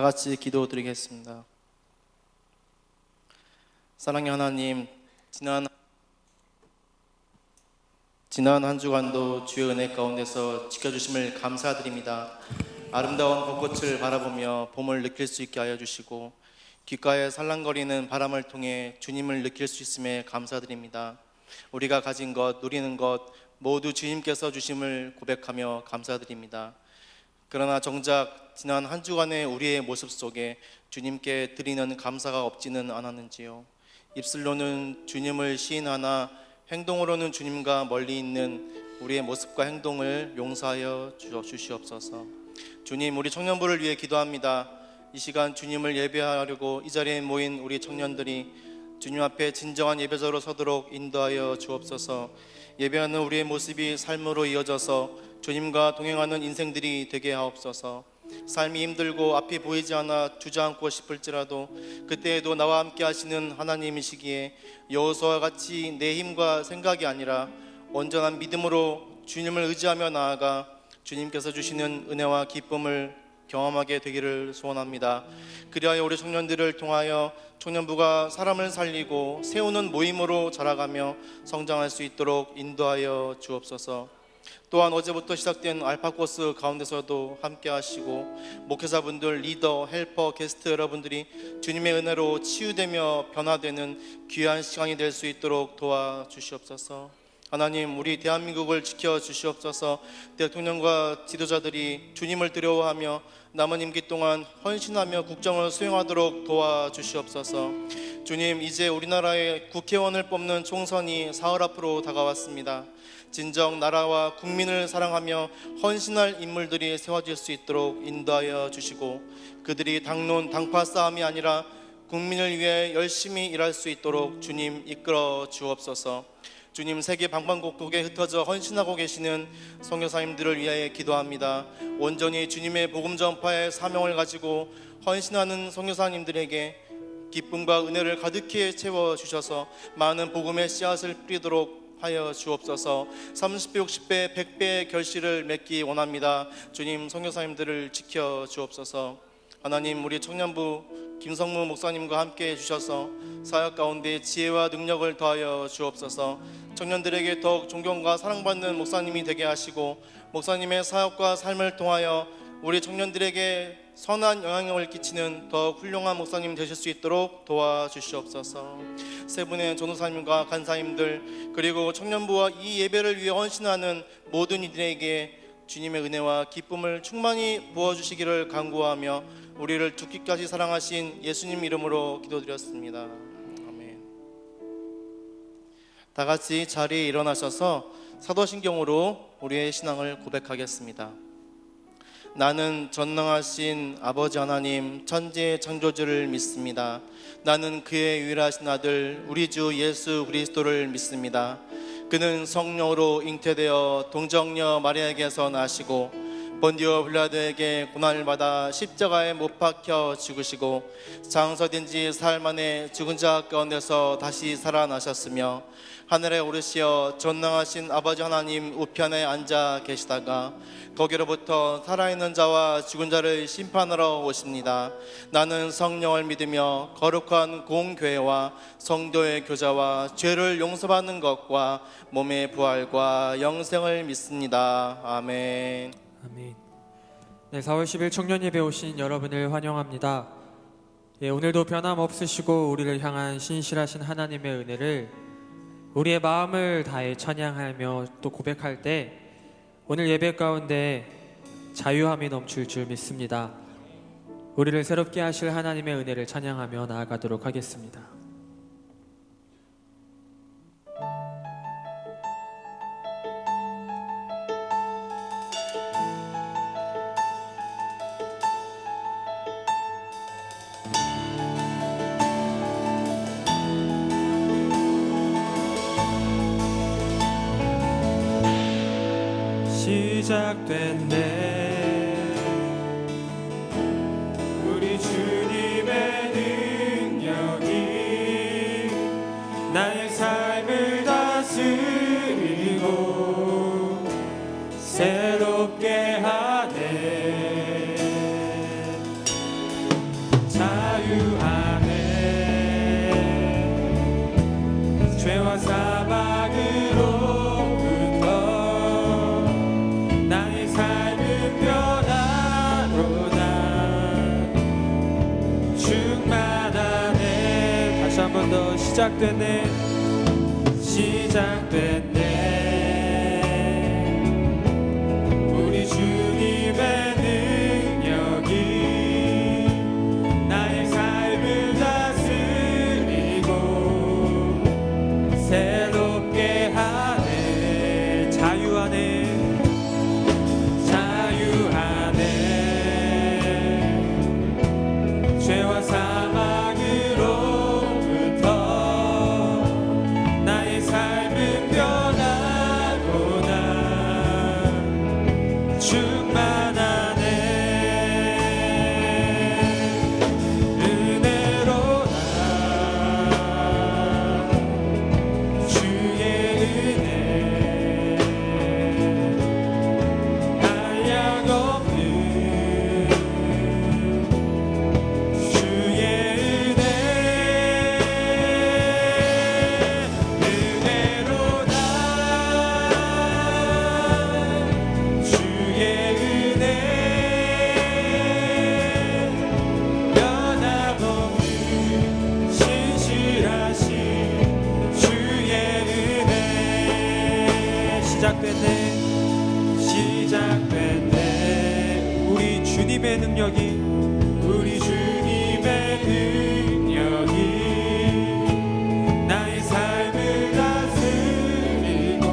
같이 기도드리겠습니다. 사랑의 하나님, 지난 한 주간도 주의 은혜 가운데서 지켜주심을 감사드립니다. 아름다운 벚꽃을 바라보며 봄을 느낄 수 있게 하여 주시고 귓가에 살랑거리는 바람을 통해 주님을 느낄 수 있음에 감사드립니다. 우리가 가진 것, 누리는 것 모두 주님께서 주심을 고백하며 감사드립니다. 그러나 정작 지난 한 주간의 우리의 모습 속에 주님께 드리는 감사가 없지는 않았는지요. 입술로는 주님을 시인하나 행동으로는 주님과 멀리 있는 우리의 모습과 행동을 용서하여 주시옵소서. 주님, 우리 청년부를 위해 기도합니다. 이 시간 주님을 예배하려고 이 자리에 모인 우리 청년들이 주님 앞에 진정한 예배자로 서도록 인도하여 주옵소서. 예배하는 우리의 모습이 삶으로 이어져서 주님과 동행하는 인생들이 되게 하옵소서. 삶이 힘들고 앞이 보이지 않아 주저앉고 싶을지라도 그때에도 나와 함께 하시는 하나님이시기에 여호수아와 같이 내 힘과 생각이 아니라 온전한 믿음으로 주님을 의지하며 나아가 주님께서 주시는 은혜와 기쁨을 경험하게 되기를 소원합니다. 그리하여 우리 청년들을 통하여 청년부가 사람을 살리고 세우는 모임으로 자라가며 성장할 수 있도록 인도하여 주옵소서. 또한 어제부터 시작된 알파코스 가운데서도 함께 하시고 목회자분들, 리더, 헬퍼, 게스트 여러분들이 주님의 은혜로 치유되며 변화되는 귀한 시간이 될 수 있도록 도와주시옵소서. 하나님, 우리 대한민국을 지켜주시옵소서. 대통령과 지도자들이 주님을 두려워하며 남은 임기 동안 헌신하며 국정을 수행하도록 도와주시옵소서. 주님, 이제 우리나라의 국회의원을 뽑는 총선이 사흘 앞으로 다가왔습니다. 진정 나라와 국민을 사랑하며 헌신할 인물들이 세워질 수 있도록 인도하여 주시고 그들이 당론 당파 싸움이 아니라 국민을 위해 열심히 일할 수 있도록 주님 이끌어 주옵소서. 주님, 세계 방방곡곡에 흩어져 헌신하고 계시는 선교사님들을 위하여 기도합니다. 온전히 주님의 복음 전파의 사명을 가지고 헌신하는 선교사님들에게 기쁨과 은혜를 가득히 채워주셔서 많은 복음의 씨앗을 뿌리도록 하여 주옵소서. 30배, 60배, 100배의 결실을 맺기 원합니다. 주님, 선교사님들을 지켜 주옵소서. 하나님, 우리 청년부 김성무 목사님과 함께 해주셔서 사역 가운데 지혜와 능력을 더하여 주옵소서. 청년들에게 더욱 존경과 사랑받는 목사님이 되게 하시고 목사님의 사역과 삶을 통하여 우리 청년들에게 선한 영향력을 끼치는 더욱 훌륭한 목사님 되실 수 있도록 도와주시옵소서. 세 분의 전도사님과 간사님들 그리고 청년부와 이 예배를 위해 헌신하는 모든 이들에게 주님의 은혜와 기쁨을 충만히 부어주시기를 간구하며 우리를 죽기까지 사랑하신 예수님 이름으로 기도드렸습니다. 아멘. 다 같이 자리에 일어나셔서 사도신경으로 우리의 신앙을 고백하겠습니다. 나는 전능하신 아버지 하나님 천지의 창조주를 믿습니다. 나는 그의 유일하신 아들 우리 주 예수 그리스도를 믿습니다. 그는 성령으로 잉태되어 동정녀 마리아에게서 나시고 본디오 빌라도에게 고난을 받아 십자가에 못 박혀 죽으시고 장사된 지 사흘 만에 죽은 자 가운데서 다시 살아나셨으며 하늘에 오르시어 전능하신 아버지 하나님 우편에 앉아 계시다가 거기로부터 살아있는 자와 죽은 자를 심판하러 오십니다. 나는 성령을 믿으며 거룩한 공교회와 성도의 교자와 죄를 용서받는 것과 몸의 부활과 영생을 믿습니다. 아멘. 아멘. 네, 4월 10일 청년 예배 오신 여러분을 환영합니다. 오늘도 변함없으시고 우리를 향한 신실하신 하나님의 은혜를 우리의 마음을 다해 찬양하며 또 고백할 때 오늘 예배 가운데 자유함이 넘칠 줄 믿습니다. 우리를 새롭게 하실 하나님의 은혜를 찬양하며 나아가도록 하겠습니다. 시작됐네 우리 주님의 능력이 나의 삶을 다스리고 새롭게 하네 죄와 사망으로부터 나의 삶은 변화로다. 충만하네. 다시 한 번 더. 시작됐네. 시작됐네. 우리 주님의 능력이 나의 삶을 다스리고 새롭게 하네. 자유하네. 자유하네. 죄와 사망으로부터 나의 삶은 변하구나. 충만하네. 은혜로다. 주의 은혜 한량없는 주의 은혜. 은혜로다. 주의 은혜 변함없는 신실하신 주의 은혜. 시작됐네. 시작됐네. 우리 주님의 능력이 우리 주님의 능력이 나의 삶을 다스리고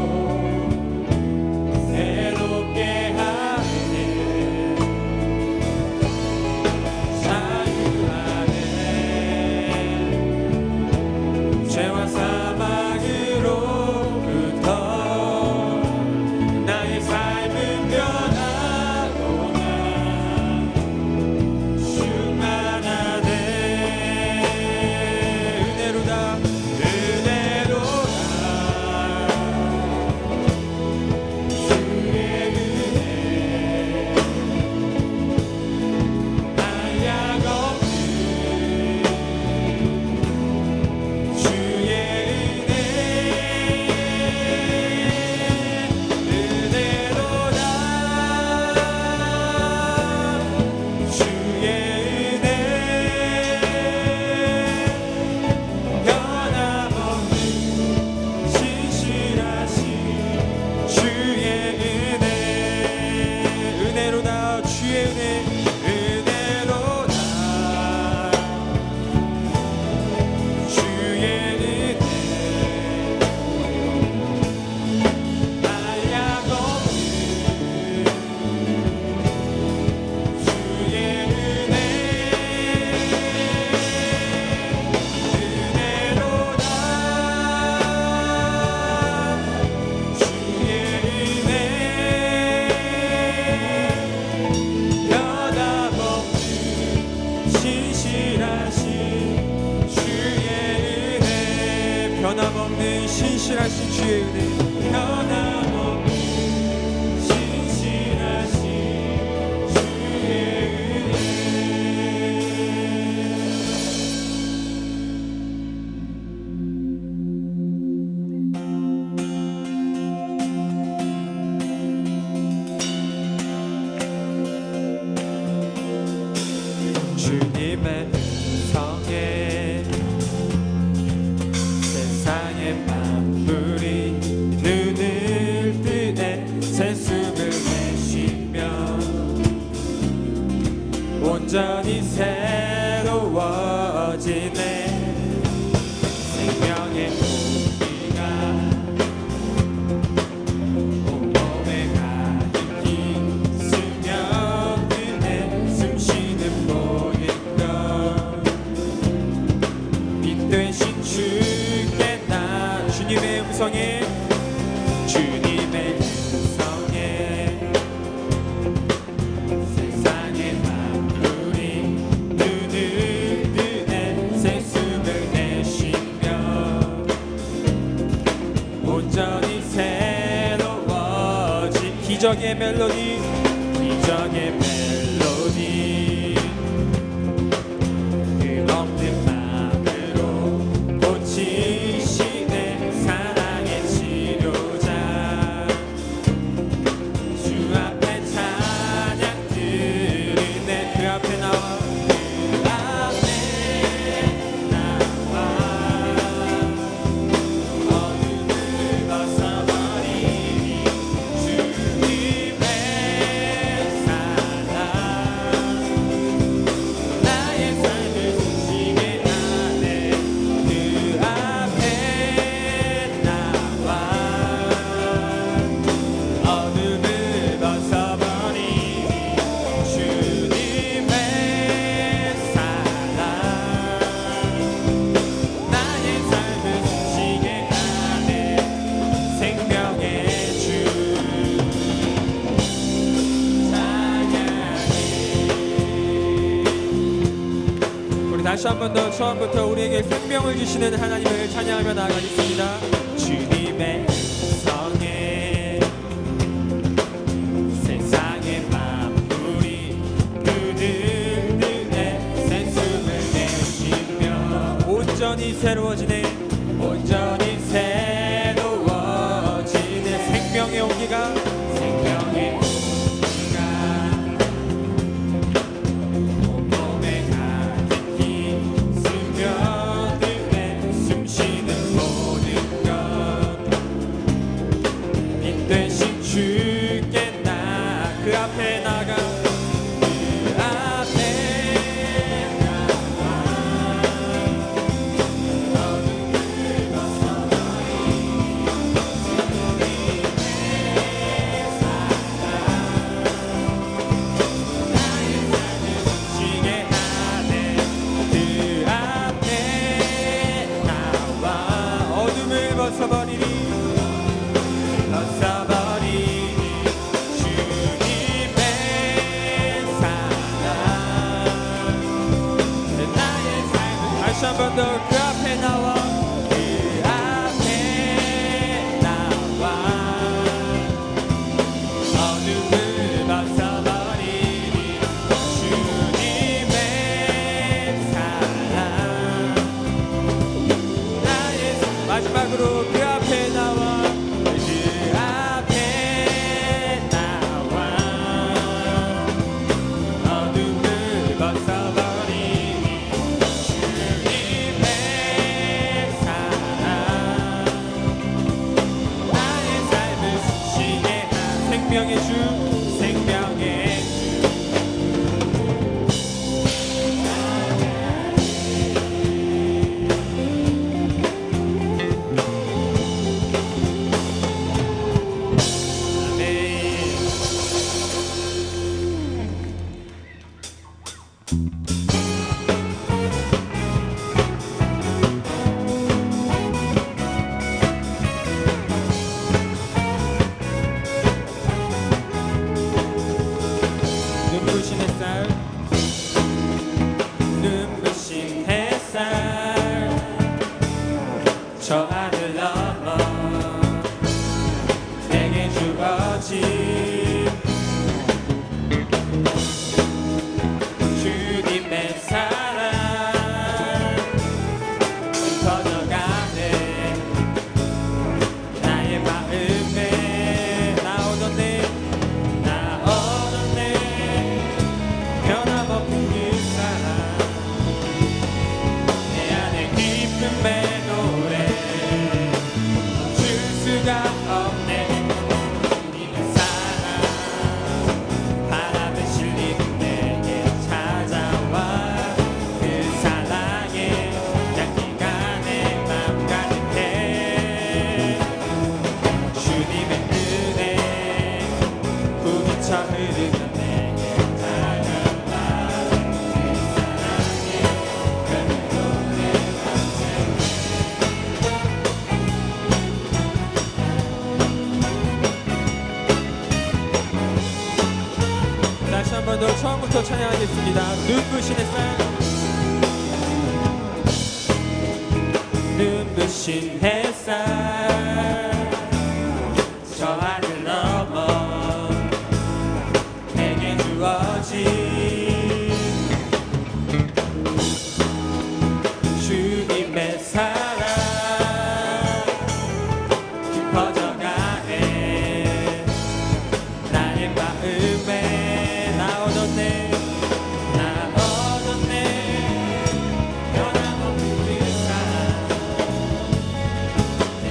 새롭게 하네. 자유하네. 죄와 사망으로부터 나의 삶은 변하구나. 충만하네. 은혜로다. 은혜로다. 주의 은혜 한량없는 주의 은혜. 은혜로다. 주의 은혜 변함없는 신실하신 주의 은혜. 은혜로다. 주의 은혜. 은혜로다. 주의 은혜 한량없는 주의 은혜. 은혜로다. 주의 은혜 변함없는 신실하신 주의 은혜. 변함없는 신실하신 주의 은혜. 변함없는 신실하신 주의 은혜. 주님의 음성에 세상의 만물이 눈을 뜨네. 새 숨을 내쉬며 온전히 새로워지네. 생명의 공기가 온몸에 가득히 스며드네. 숨쉬는 모든 것 빛 되신 주께 나. 주님의 음성에 주님의 음성에 세상의 만물이 눈을 뜨네. 새 숨을 내쉬며 온전히 새로워진 기적의 멜로디. 기적의 멜로디. 그 없는 마음으로 고치시네. 한 번 더 처음부터 우리에게 생명을 주시는 하나님을 찬양하며 나아가겠습니다. 주님의 성에 세상의 만물이 그들 등에 새 숨을 내쉬며 온전히 새로워지네. 온전히 새로워지네. 생명의 온기가 생명의 온몸에 가득히 스며드네. 숨쉬는 모든 것 빛 대신 주께 나 그 앞에 나가 그 앞에 쉬게 하네. 그 앞에 나와 어둠을 벗어버리리. 벗어버리니 주님의 사랑 나의 삶은 다시 한 번 더 그 앞에 나와 그 앞에 나와 어둠을 벗어버리니 주님의 사랑 나의 삶 마지막으로 그 앞에 나와 그 앞에 나와 어둠을 벗어버리니 주님의 사랑 나의 삶을 숨쉬게 한 생명의 주 생명의 주 아멘. 눈부신 햇살 눈부신 햇살 저 하늘 넘어 내게 주어진 주님의 사랑 퍼져가네. 나의 마음에 나오던네 변함없는 그 사랑 내 안에 기쁨의 노래 멈출 수가 없네. 주님의 사랑 바람에 실리는 내게 찾아와 그 사랑에 향기가 내 맘 가득해. 주님의 은혜 부비쳐 흐르는 내게 다가와 그 사랑에 그노래 다시 한 번 더 처음부터 찬양하겠습니다. 눈부신 햇살 눈부신 햇살 저 하늘 넘어 내게 주어진 주님의 사랑 깊어져가네. 나의 마음에 나오던네 변함없는 그 사랑 내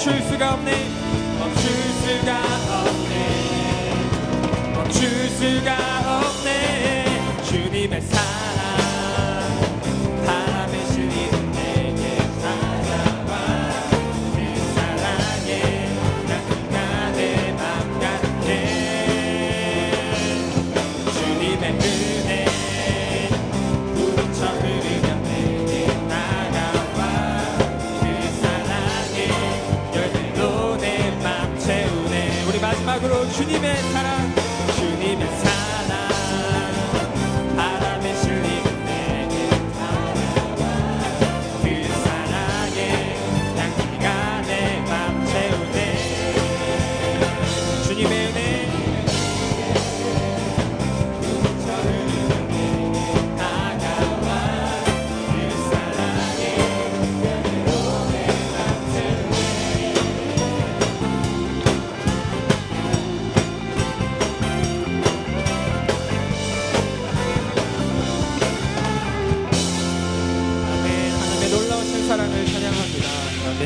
멈출 수가 없네 멈출 수가 없네 멈출 수가 없네 주님의 사랑 바람에 실리는 내게 다가와 그 사랑에 향기가 내 맘 같네 주님의 은혜 부딪혀 흐르며 내게 다가와 그 사랑에 열매로 내 맘 채우네 우리 마지막으로 주님의 사랑 주님의 사랑 바람에 실리는 내게 다가와 그 사랑에 향기가 내 맘 채우네 주님의 은혜 부딪혀 흐르는 내게 다가와 그 사랑에 열매로 내 맘 채우네 아멘. 하나님의 놀라우신 사랑을 찬양합니다. 아멘.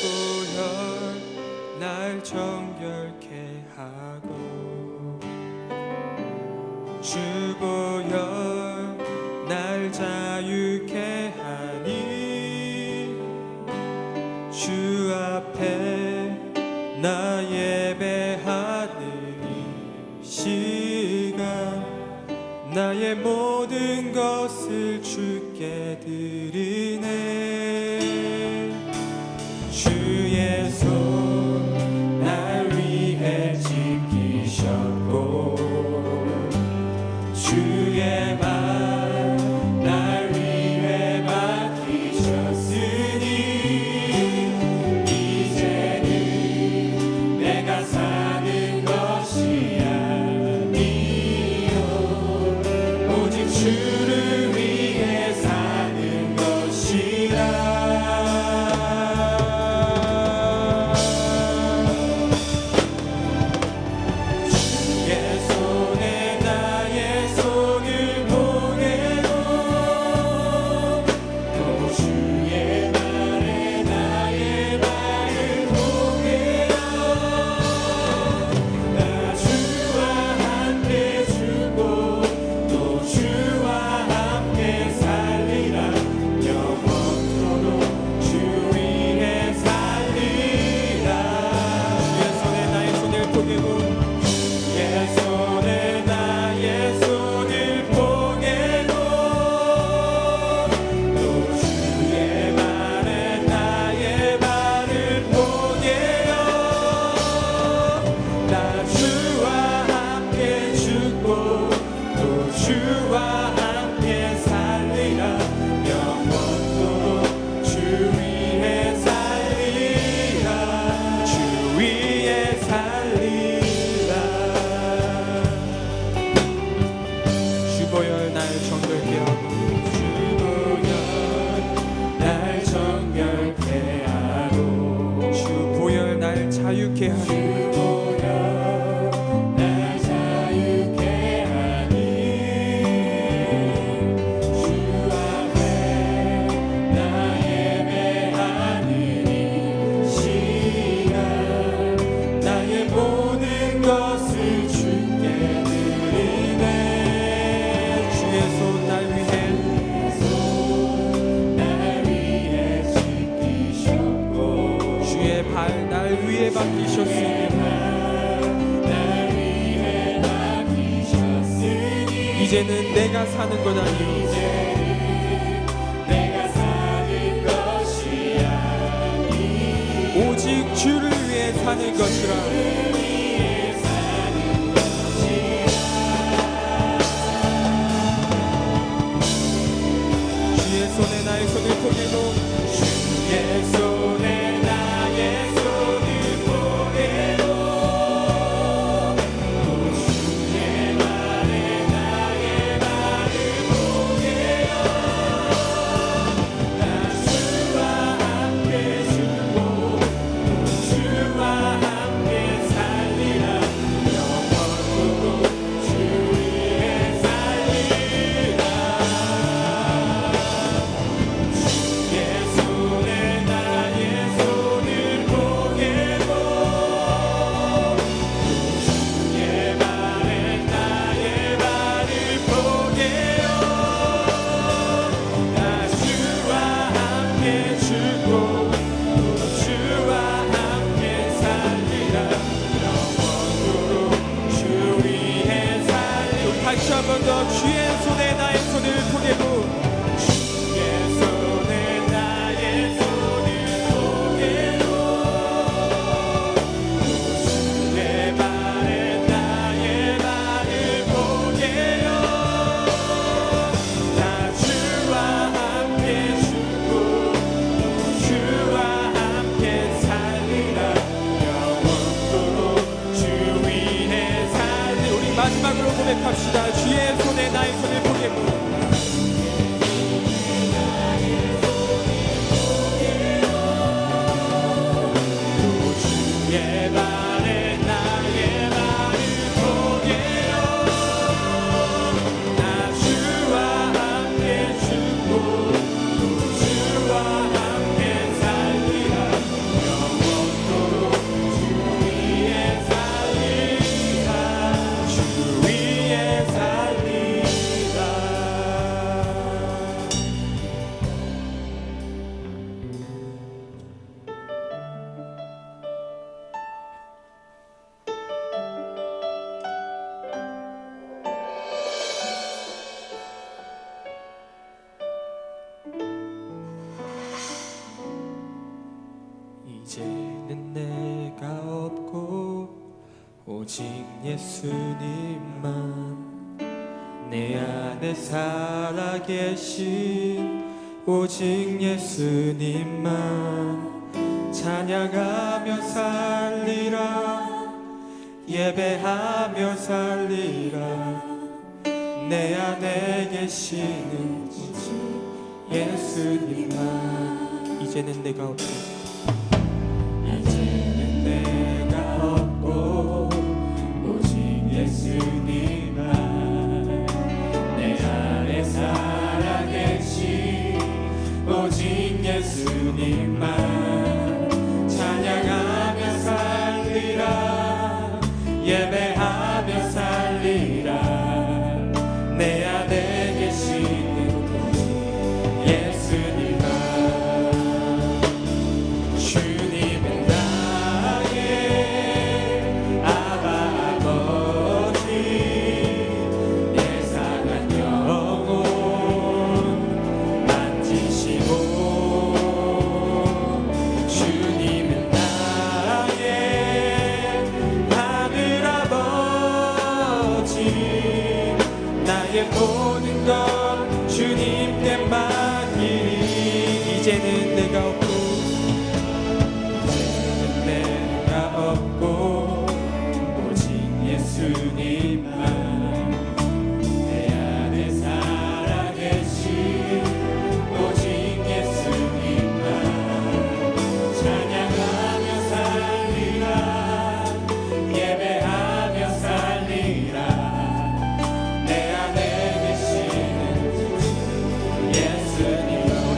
주보혈 날 정결케 하고 주보혈 날 자유케 하니 주 앞에 나 예배하는 이 시간 나의 모든 것을 주께 드리네 주의 손 날 위해 지키셨고 주의 말 날 위해 맡기셨으니 이제는 내가 사는 것이 아니요 오직 주를 위해 사는 것이라 주의 손에 나의 손을 보내고 또 주의 말에 나의 말을 보내어 나 주와 함께 죽고 또 주와 함께 살리라 영원토록 주 위에 살리라 주의 손에 나의 손을 보내고 주의 손에 나의 손을 보내고 또 주의 말에 나의 말을 보내어 나 주와 함께 죽고 또 주와 함께 살리라 영원토록 주 위에 살리라 주 위에 살리라 주보혈 날 정결케 하고 주보혈 날 정결케 하고 주보혈 날 자유케 하고 날 자유케 하니 주 앞에 나 예배하는 이 시간 나의 모든 것을 주께 드리네 주의 손 날 위해 지키셨고 주의 발 날 위에 맡기셨으니 이제는 내가 사는 것 아니오 내가 사는 것이 아니 오직 주를 위해 사는 것이라 주의 손에 나의 손을 보내고 주의 손에 나의 손을 보내고 또 주의 말에 나의 말을 보내어 나 주와 함께 죽고 주의 발에 나의 발을 포개요. 나 주와 함께 죽고 또 주와 함께 살리라. 영원토록 주 위에 살리라. 주 위에 살리라. 이제는 내가 없고 오직 예수님만 내 안에 살아계신 오직 예수님만 찬양하며 살리라. 예배하며 살리라. 내 안에 계시는 오직 예수님만. 이제는 내가 없고 이제는 내가 없고 오직 예수님만 내 안에 살아계신 오직 예수님만 찬양하며 살리라. 예배하며 살리라. 내 안에 계시는 오직 예수님만. 주님은 나의 아바 아버지 내 상한 영혼 만지시고 주님은 나의 하늘 아버지 나의 모든 것 주님께 맡기리. 이제는 내가 없고 내가 없고 오직 예수님만 내 안에 살아계신 오직 예수님만 찬양하며 살리라. 예배하며 살리라. 내 안에 계시는 예수님.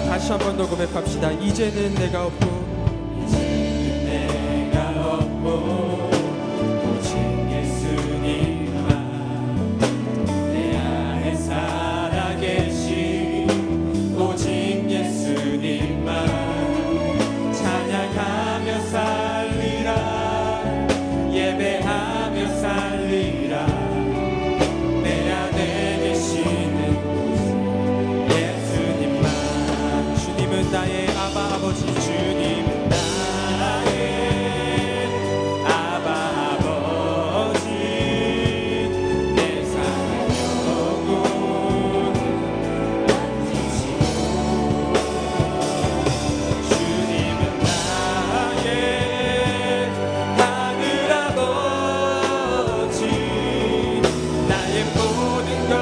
다시 한 번 더 고백합시다. 이제는 내가 없고 내가 없고 오직 예수님만 내 안에 살아계신 오직 예수님만 찬양하며 살리라. 예배하며 살리라. 내 안에 계시는 예수님만. 주님은 나의 아바 아버지. 주님은 나의 아바 아버지 내 사랑 영혼 만지시고 주님은 나의 하늘 아버지 나의 모든 것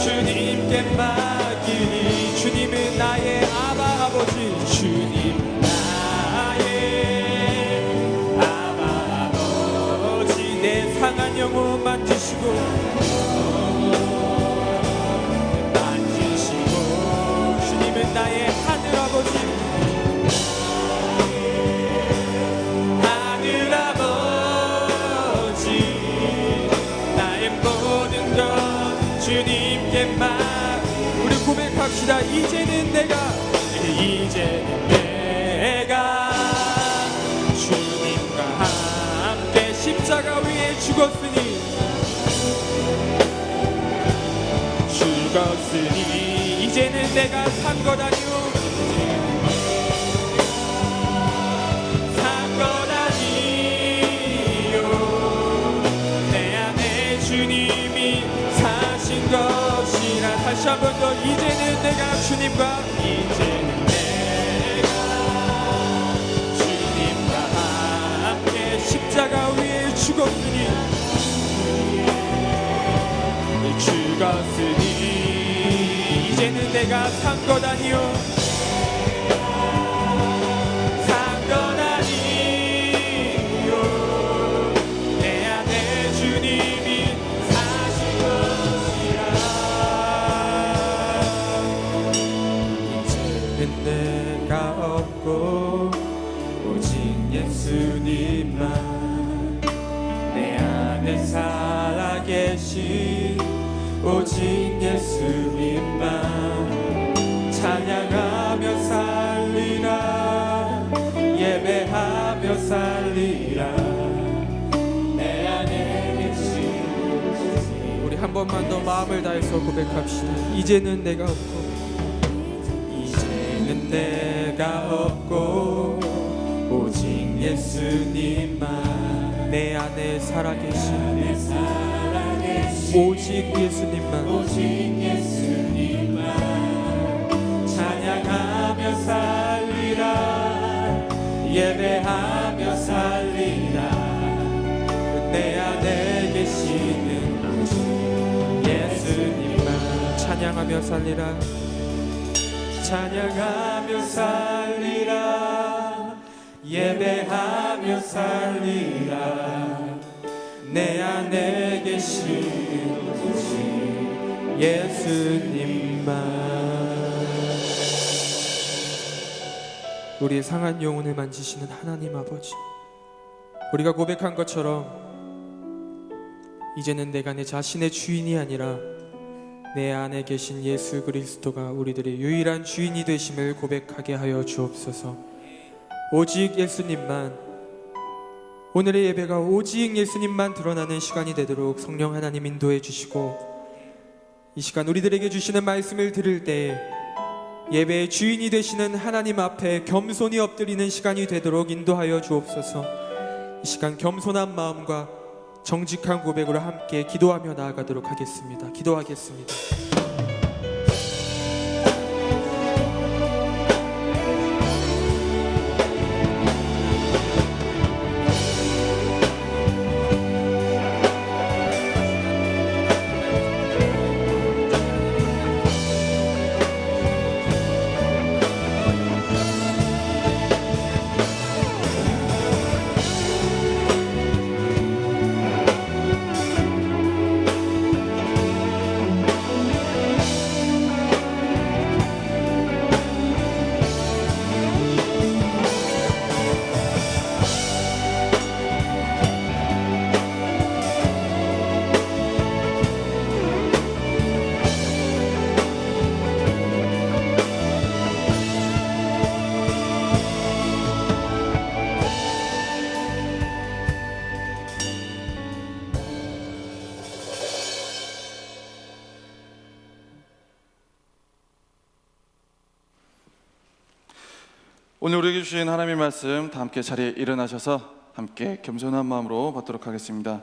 주님께 맡기니. 주님은 나의 아바 아버지. 주님 나의 아바 아버지 내 상한 영혼 만지시고 주님은 나의 하늘 아버지. 하늘 아버지 나의 모든 것 주님께 맡. 우리 고백합시다. 이제는 내가 주님과 함께 십자가 위에 죽었으니 이제는 내가 산 것 아니오. 산 것 아니요. 내 안에 주님이 사신 것이라. 다시 한 번 더. 이제는 내가 주님과 십자가 위에 죽었으니 이제는 내가 산 것 아니요. 산 것 아니요. 예수님만 내 안에 살아계신 오직 예수님만 찬양하며 살리라 예배하며 살리라 내 안에 계신 우리 한 번만 더 마음을 다해서 고백합시다. 이제는 내가 없고 이제는 내가 없고 오직 예수님만 내 안에 살아계신 오직 예수님만 찬양하며 살리라 예배하며 살리라 내 안에 계시는 예수님만 찬양하며 살리라 찬양하며 살리라 예배하며 살리라 내 안에 계신 예수님만 우리의 상한 영혼을 만지시는 하나님 아버지, 우리가 고백한 것처럼 이제는 내가 내 자신의 주인이 아니라 내 안에 계신 예수 그리스도가 우리들의 유일한 주인이 되심을 고백하게 하여 주옵소서. 오직 예수님만, 오늘의 예배가 오직 예수님만 드러나는 시간이 되도록 성령 하나님 인도해 주시고, 이 시간 우리들에게 주시는 말씀을 들을 때에 예배의 주인이 되시는 하나님 앞에 겸손히 엎드리는 시간이 되도록 인도하여 주옵소서. 이 시간 겸손한 마음과 정직한 고백으로 함께 기도하며 나아가도록 하겠습니다. 기도하겠습니다. 오늘 우리에게 주신 하나님의 말씀 다 함께 자리에 일어나셔서 함께 겸손한 마음으로 받도록 하겠습니다.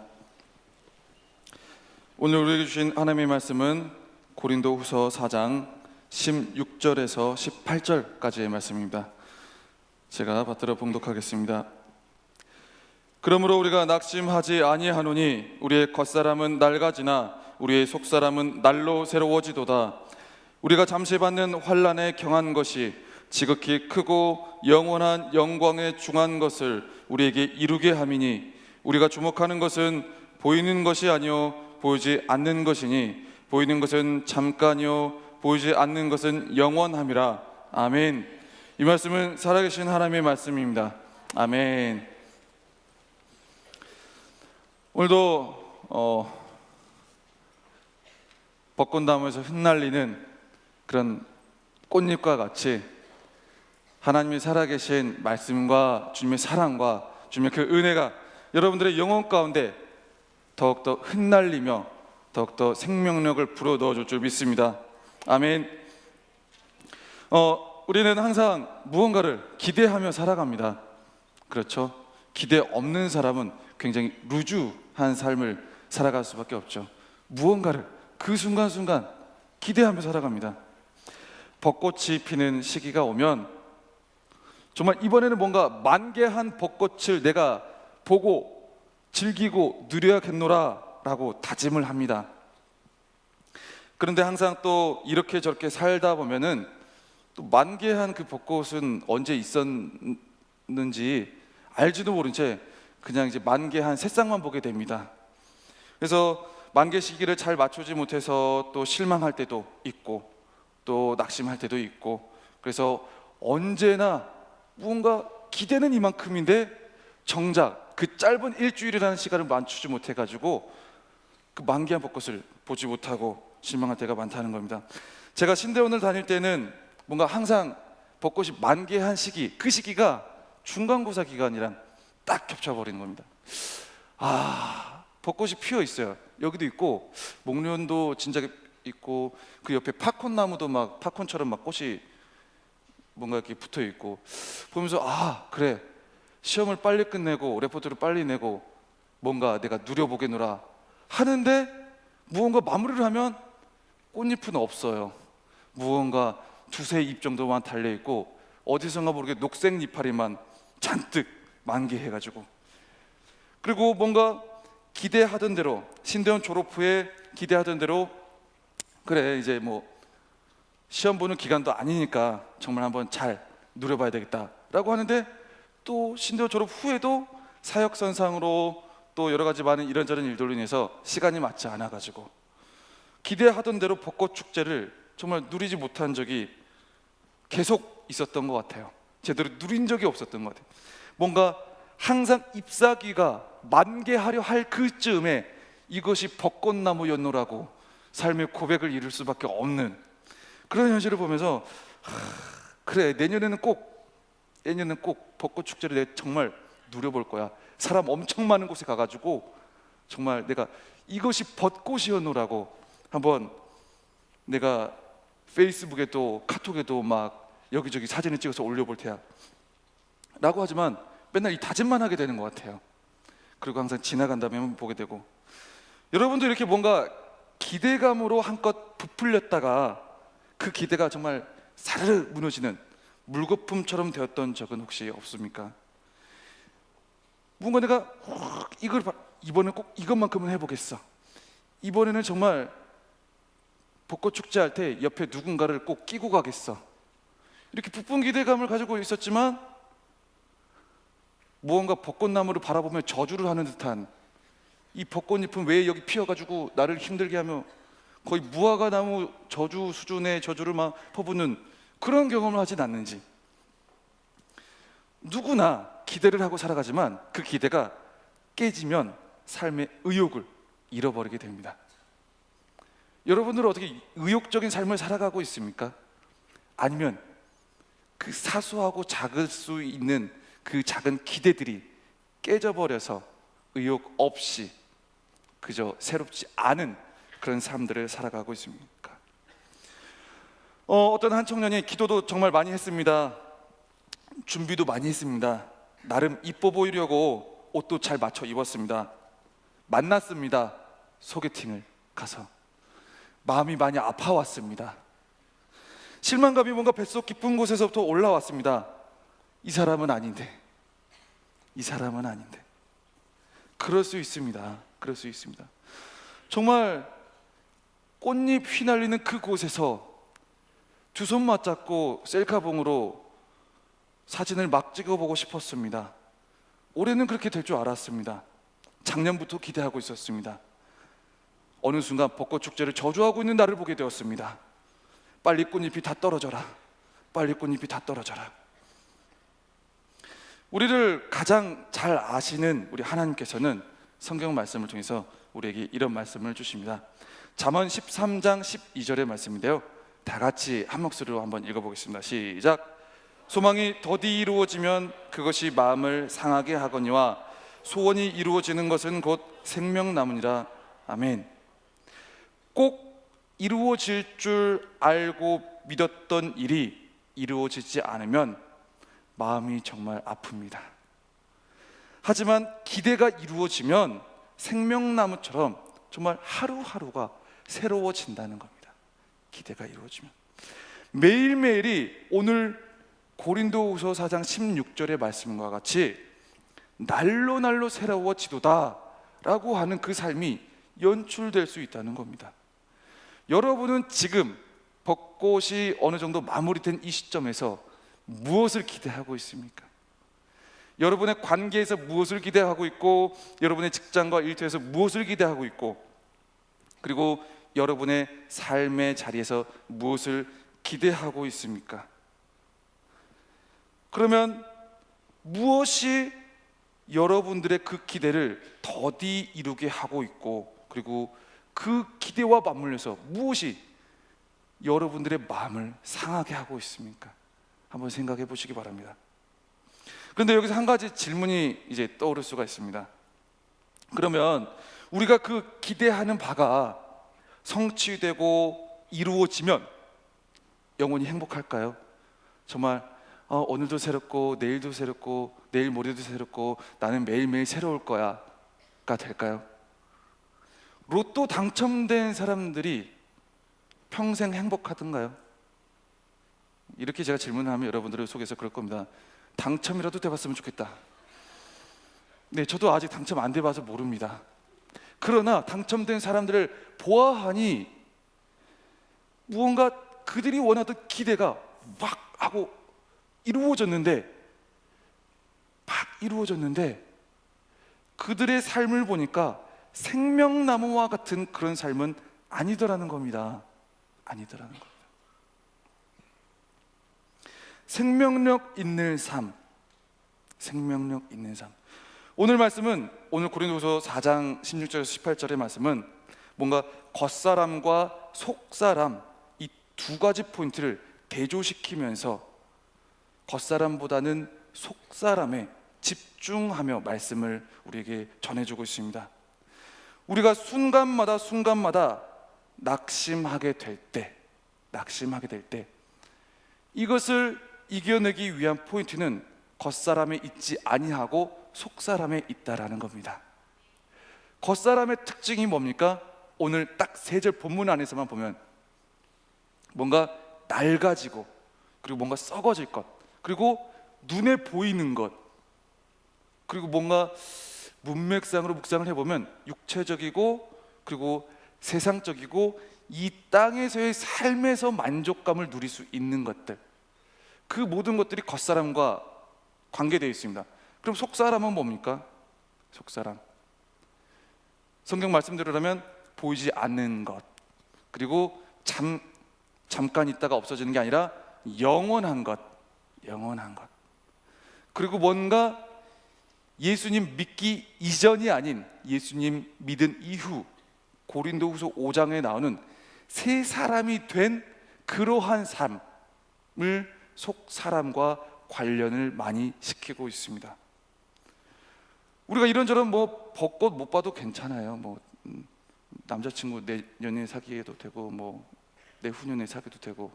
오늘 우리에게 주신 하나님의 말씀은 고린도후서 4장 16절에서 18절까지의 말씀입니다. 제가 받들어 봉독하겠습니다. 그러므로 우리가 낙심하지 아니하노니 우리의 겉사람은 낡아지나 우리의 속사람은 날로 새로워지도다. 우리가 잠시 받는 환난에 경한 것이 지극히 크고 영원한 영광에 중한 것을 우리에게 이루게 함이니 우리가 주목하는 것은 보이는 것이 아니요 보이지 않는 것이니 보이는 것은 잠깐이요 보이지 않는 것은 영원함이라. 아멘. 이 말씀은 살아계신 하나님의 말씀입니다. 아멘. 오늘도 벚꽃나무에서 흩날리는 그런 꽃잎과 같이 하나님이 살아계신 말씀과 주님의 사랑과 주님의 그 은혜가 여러분들의 영혼 가운데 더욱더 흩날리며 더욱더 생명력을 불어넣어줄 줄 믿습니다. 아멘. 우리는 항상 무언가를 기대하며 살아갑니다. 그렇죠? 기대 없는 사람은 굉장히 루즈한 삶을 살아갈 수밖에 없죠. 무언가를 그 순간순간 기대하며 살아갑니다. 벚꽃이 피는 시기가 오면 정말 이번에는 뭔가 만개한 벚꽃을 내가 보고 즐기고 누려야겠노라 라고 다짐을 합니다. 그런데 항상 또 이렇게 저렇게 살다 보면은 또 만개한 그 벚꽃은 언제 있었는지 알지도 모른 채 그냥 이제 만개한 새싹만 보게 됩니다. 그래서 만개 시기를 잘 맞추지 못해서 또 실망할 때도 있고 또 낙심할 때도 있고, 그래서 언제나 뭔가 기대는 이만큼인데 정작 그 짧은 일주일이라는 시간을 맞추지 못해가지고 그 만개한 벚꽃을 보지 못하고 실망할 때가 많다는 겁니다. 제가 신대원을 다닐 때는 뭔가 항상 벚꽃이 만개한 시기, 그 시기가 중간고사 기간이랑 딱 겹쳐버리는 겁니다. 벚꽃이 피어 있어요. 여기도 있고 목련도 진작에 있고 그 옆에 팝콘나무도 막 팝콘처럼 막 꽃이 뭔가 이렇게 붙어 있고 보면서 그래, 시험을 빨리 끝내고 레포트를 빨리 내고 뭔가 내가 누려보겠노라 하는데 무언가 마무리를 하면 꽃잎은 없어요. 무언가 두세 잎 정도만 달려 있고 어디선가 모르게 녹색 이파리만 잔뜩 만개해가지고, 그리고 뭔가 기대하던 대로 신대원 졸업 후에 기대하던 대로 그래 이제 뭐 시험 보는 기간도 아니니까 정말 한번 잘 누려봐야 되겠다라고 하는데 또 신대원 졸업 후에도 사역선상으로 또 여러 가지 많은 이런저런 일들로 인해서 시간이 맞지 않아가지고 기대하던 대로 벚꽃 축제를 정말 누리지 못한 적이 계속 있었던 것 같아요. 제대로 누린 적이 없었던 것 같아요. 뭔가 항상 잎사귀가 만개하려 할 그쯤에 이것이 벚꽃나무였노라고 삶의 고백을 이룰 수밖에 없는 그런 현실을 보면서 그래, 내년은 꼭 벚꽃 축제를 내가 정말 누려볼 거야. 사람 엄청 많은 곳에 가가지고 정말 내가 이것이 벚꽃이었노라고 한번 내가 페이스북에도 카톡에도 막 여기저기 사진을 찍어서 올려볼 테야 라고 하지만 맨날 이 다짐만 하게 되는 것 같아요. 그리고 항상 지나간 다음에 보게 되고, 여러분도 이렇게 뭔가 기대감으로 한껏 부풀렸다가 그 기대가 정말 사르르 무너지는 물거품처럼 되었던 적은 혹시 없습니까? 뭔가 내가 이번엔 꼭 이것만큼은 해보겠어, 이번에는 정말 벚꽃 축제 할 때 옆에 누군가를 꼭 끼고 가겠어, 이렇게 부푼 기대감을 가지고 있었지만 무언가 벚꽃나무를 바라보며 저주를 하는 듯한 이 벚꽃잎은 왜 여기 피어가지고 나를 힘들게 하며 거의 무화과 나무 저주 수준의 저주를 막 퍼붓는 그런 경험을 하진 않는지. 누구나 기대를 하고 살아가지만 그 기대가 깨지면 삶의 의욕을 잃어버리게 됩니다. 여러분들은 어떻게 의욕적인 삶을 살아가고 있습니까? 아니면 그 사소하고 작을 수 있는 그 작은 기대들이 깨져버려서 의욕 없이 그저 새롭지 않은 그런 삶들을 살아가고 있습니까? 어떤 한 청년이 기도도 정말 많이 했습니다. 준비도 많이 했습니다. 나름 이뻐 보이려고 옷도 잘 맞춰 입었습니다. 만났습니다. 소개팅을 가서 마음이 많이 아파왔습니다. 실망감이 뭔가 뱃속 깊은 곳에서부터 올라왔습니다. 이 사람은 아닌데, 이 사람은 아닌데. 그럴 수 있습니다. 그럴 수 있습니다. 정말 꽃잎 휘날리는 그곳에서 두 손 맞잡고 셀카봉으로 사진을 막 찍어보고 싶었습니다. 올해는 그렇게 될 줄 알았습니다. 작년부터 기대하고 있었습니다. 어느 순간 벚꽃 축제를 저주하고 있는 나를 보게 되었습니다. 빨리 꽃잎이 다 떨어져라, 빨리 꽃잎이 다 떨어져라. 우리를 가장 잘 아시는 우리 하나님께서는 성경 말씀을 통해서 우리에게 이런 말씀을 주십니다. 잠언 13장 12절의 말씀인데요, 다 같이 한 목소리로 한번 읽어보겠습니다. 시작. 소망이 더디 이루어지면 그것이 마음을 상하게 하거니와 소원이 이루어지는 것은 곧 생명나무니라. 아멘. 꼭 이루어질 줄 알고 믿었던 일이 이루어지지 않으면 마음이 정말 아픕니다. 하지만 기대가 이루어지면 생명나무처럼 정말 하루하루가 새로워진다는 겁니다. 기대가 이루어지면 매일매일이 오늘 고린도후서 4장 16절의 말씀과 같이 날로 날로 새로워지도다 라고 하는 그 삶이 연출될 수 있다는 겁니다. 여러분은 지금 벚꽃이 어느 정도 마무리된 이 시점에서 무엇을 기대하고 있습니까? 여러분의 관계에서 무엇을 기대하고 있고, 여러분의 직장과 일터에서 무엇을 기대하고 있고, 그리고 여러분의 삶의 자리에서 무엇을 기대하고 있습니까? 그러면 무엇이 여러분들의 그 기대를 더디 이루게 하고 있고, 그리고 그 기대와 맞물려서 무엇이 여러분들의 마음을 상하게 하고 있습니까? 한번 생각해 보시기 바랍니다. 그런데 여기서 한 가지 질문이 이제 떠오를 수가 있습니다. 그러면 우리가 그 기대하는 바가 성취되고 이루어지면 영원히 행복할까요? 정말 오늘도 새롭고 내일도 새롭고 내일 모레도 새롭고 나는 매일매일 새로울 거야가 될까요? 로또 당첨된 사람들이 평생 행복하던가요? 이렇게 제가 질문하면 여러분들을 속에서 그럴 겁니다. 당첨이라도 돼봤으면 좋겠다. 네, 저도 아직 당첨 안 돼봐서 모릅니다. 그러나 당첨된 사람들을 보아하니 무언가 그들이 원하던 기대가 막 하고 이루어졌는데 그들의 삶을 보니까 생명나무와 같은 그런 삶은 아니더라는 겁니다. 아니더라는 겁니다. 생명력 있는 삶, 생명력 있는 삶. 오늘 말씀은, 오늘 고린도후서 4장 16절에서 18절의 말씀은 뭔가 겉사람과 속사람, 이 두 가지 포인트를 대조시키면서 겉사람보다는 속사람에 집중하며 말씀을 우리에게 전해주고 있습니다. 우리가 순간마다 낙심하게 될 때 이것을 이겨내기 위한 포인트는 겉사람에 있지 아니하고 속사람에 있다라는 겁니다. 겉사람의 특징이 뭡니까? 오늘 딱 3절 본문 안에서만 보면 뭔가 낡아지고, 그리고 뭔가 썩어질 것, 그리고 눈에 보이는 것, 그리고 뭔가 문맥상으로 묵상을 해보면 육체적이고 그리고 세상적이고 이 땅에서의 삶에서 만족감을 누릴 수 있는 것들, 그 모든 것들이 겉사람과 관계되어 있습니다. 그럼 속사람은 뭡니까? 속사람, 성경 말씀대로라면 보이지 않는 것, 그리고 잠깐 있다가 없어지는 게 아니라 영원한 것, 그리고 뭔가 예수님 믿기 이전이 아닌 예수님 믿은 이후 고린도후서 5장에 나오는 새 사람이 된 그러한 삶을 속사람과 관련을 많이 시키고 있습니다. 우리가 이런저런 뭐 벚꽃 못 봐도 괜찮아요. 뭐 남자친구 내년에 사귀어도 되고, 뭐 내후년에 사귀어도 되고,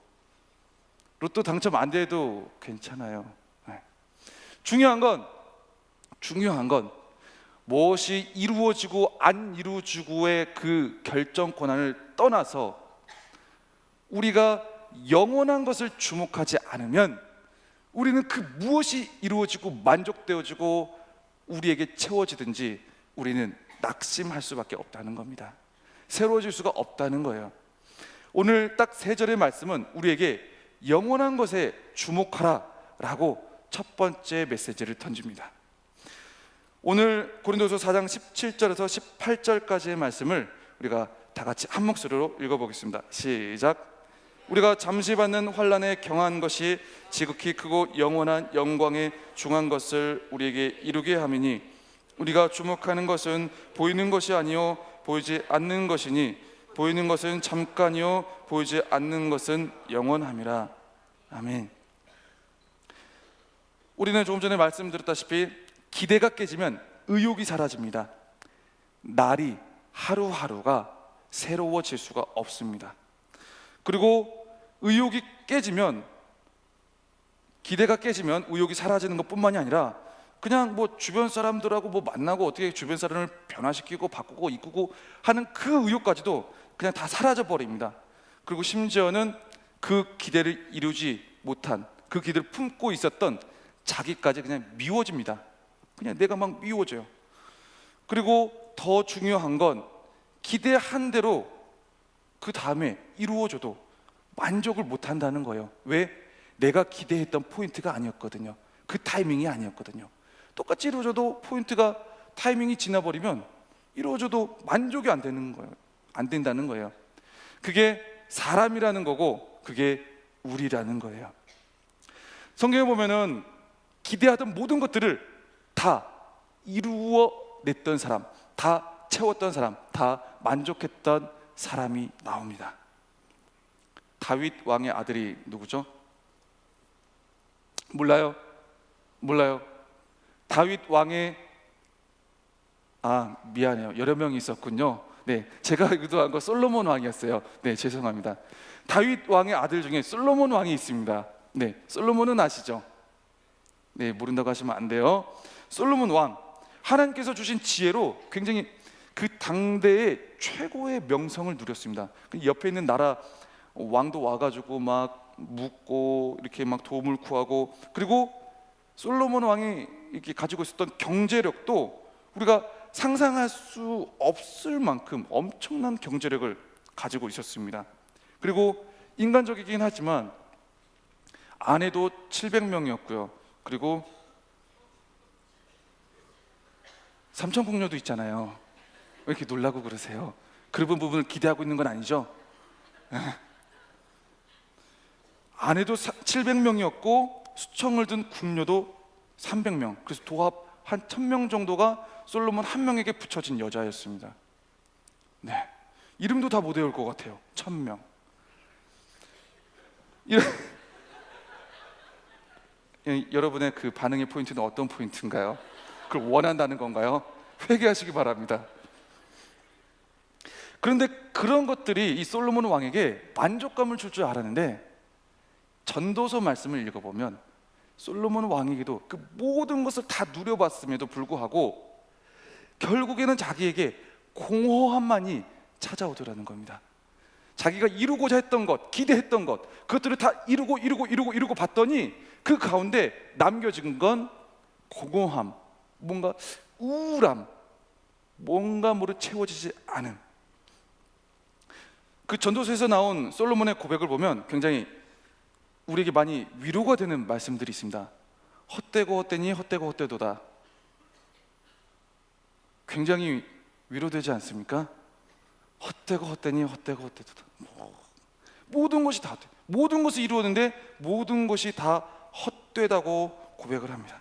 로또 당첨 안 돼도 괜찮아요. 네. 중요한 건 무엇이 이루어지고 안 이루어지고의 그 결정 권한을 떠나서 우리가 영원한 것을 주목하지 않으면 우리는 그 무엇이 이루어지고 만족되어지고 우리에게 채워지든지 우리는 낙심할 수밖에 없다는 겁니다. 새로워질 수가 없다는 거예요. 오늘 딱 3절의 말씀은 우리에게 영원한 것에 주목하라 라고 첫 번째 메시지를 던집니다. 오늘 고린도서 4장 17절에서 18절까지의 말씀을 우리가 다 같이 한 목소리로 읽어보겠습니다. 시작. 우리가 잠시 받는 환난에 경한 것이 지극히 크고 영원한 영광에 중한 것을 우리에게 이루게 함이니 우리가 주목하는 것은 보이는 것이 아니요 보이지 않는 것이니 보이는 것은 잠깐이요 보이지 않는 것은 영원함이라. 아멘. 우리는 조금 전에 말씀드렸다시피 기대가 깨지면 의욕이 사라집니다. 날이 하루하루가 새로워질 수가 없습니다. 그리고 의욕이 깨지면, 기대가 깨지면 의욕이 사라지는 것뿐만이 아니라 그냥 뭐 주변 사람들하고 뭐 만나고 어떻게 주변 사람을 변화시키고 바꾸고 이꾸고 하는 그 의욕까지도 그냥 다 사라져 버립니다. 그리고 심지어는 그 기대를 이루지 못한, 그 기대를 품고 있었던 자기까지 그냥 미워집니다. 그냥 내가 막 미워져요. 그리고 더 중요한 건 기대한 대로 그 다음에 이루어져도 만족을 못한다는 거예요. 왜? 내가 기대했던 포인트가 아니었거든요. 그 타이밍이 아니었거든요. 똑같이 이루어져도 포인트가, 타이밍이 지나버리면 이루어져도 만족이 안 되는 거예요. 안 된다는 거예요. 그게 사람이라는 거고 그게 우리라는 거예요. 성경에 보면은 기대하던 모든 것들을 다 이루어냈던 사람, 다 채웠던 사람, 다 만족했던 사람이 나옵니다. 다윗 왕의 아들이 누구죠? 몰라요? 다윗 왕의 미안해요. 여러 명이 있었군요. 네, 제가 의도한 거 솔로몬 왕이었어요. 네, 죄송합니다. 다윗 왕의 아들 중에 솔로몬 왕이 있습니다. 네, 솔로몬은 아시죠? 네, 모른다고 하시면 안 돼요. 솔로몬 왕, 하나님께서 주신 지혜로 굉장히 그 당대의 최고의 명성을 누렸습니다. 옆에 있는 나라 왕도 와가지고 막 묻고 이렇게 막 도움을 구하고, 그리고 솔로몬 왕이 이렇게 가지고 있었던 경제력도 우리가 상상할 수 없을 만큼 엄청난 경제력을 가지고 있었습니다. 그리고 인간적이긴 하지만 아내도 700명이었고요. 그리고 삼천궁녀도 있잖아요. 왜 이렇게 놀라고 그러세요? 그런 부분을 기대하고 있는 건 아니죠? 아내도 700명이었고 수청을 든 궁녀도 300명, 그래서 도합 한 1000명 정도가 솔로몬 한 명에게 붙여진 여자였습니다. 네, 이름도 다 못 외울 것 같아요. 1000명. 여러분의 그 반응의 포인트는 어떤 포인트인가요? 그걸 원한다는 건가요? 회개하시기 바랍니다. 그런데 그런 것들이 이 솔로몬 왕에게 만족감을 줄 줄 알았는데, 전도서 말씀을 읽어보면 솔로몬 왕에게도 그 모든 것을 다 누려봤음에도 불구하고 결국에는 자기에게 공허함만이 찾아오더라는 겁니다. 자기가 이루고자 했던 것, 기대했던 것, 그것들을 다 이루고 봤더니 그 가운데 남겨진 건 공허함, 뭔가 우울함, 뭔가 모르 채워지지 않은. 그 전도서에서 나온 솔로몬의 고백을 보면 굉장히 우리에게 많이 위로가 되는 말씀들이 있습니다. 헛되고 헛되니 헛되고 헛되도다. 굉장히 위로되지 않습니까? 헛되고 헛되니 헛되고 헛되도다. 모든 것이 다 헛돼. 모든 것을 이루었는데 모든 것이 다 헛되다고 고백을 합니다.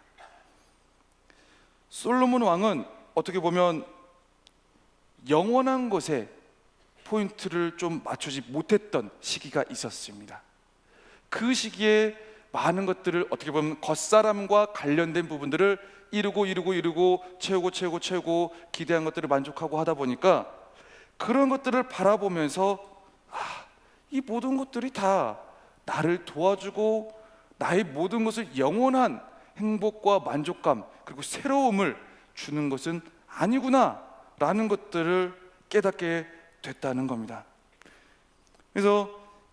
솔로몬 왕은 어떻게 보면 영원한 것에 포인트를 좀 맞추지 못했던 시기가 있었습니다. 그 시기에 많은 것들을 어떻게 보면 겉사람과 관련된 부분들을 이루고 채우고 기대한 것들을 만족하고 하다 보니까 그런 것들을 바라보면서 이 모든 것들이 다 나를 도와주고 나의 모든 것을 영원한 행복과 만족감 그리고 새로움을 주는 것은 아니구나 라는 것들을 깨닫게 됐다는 겁니다. 그래서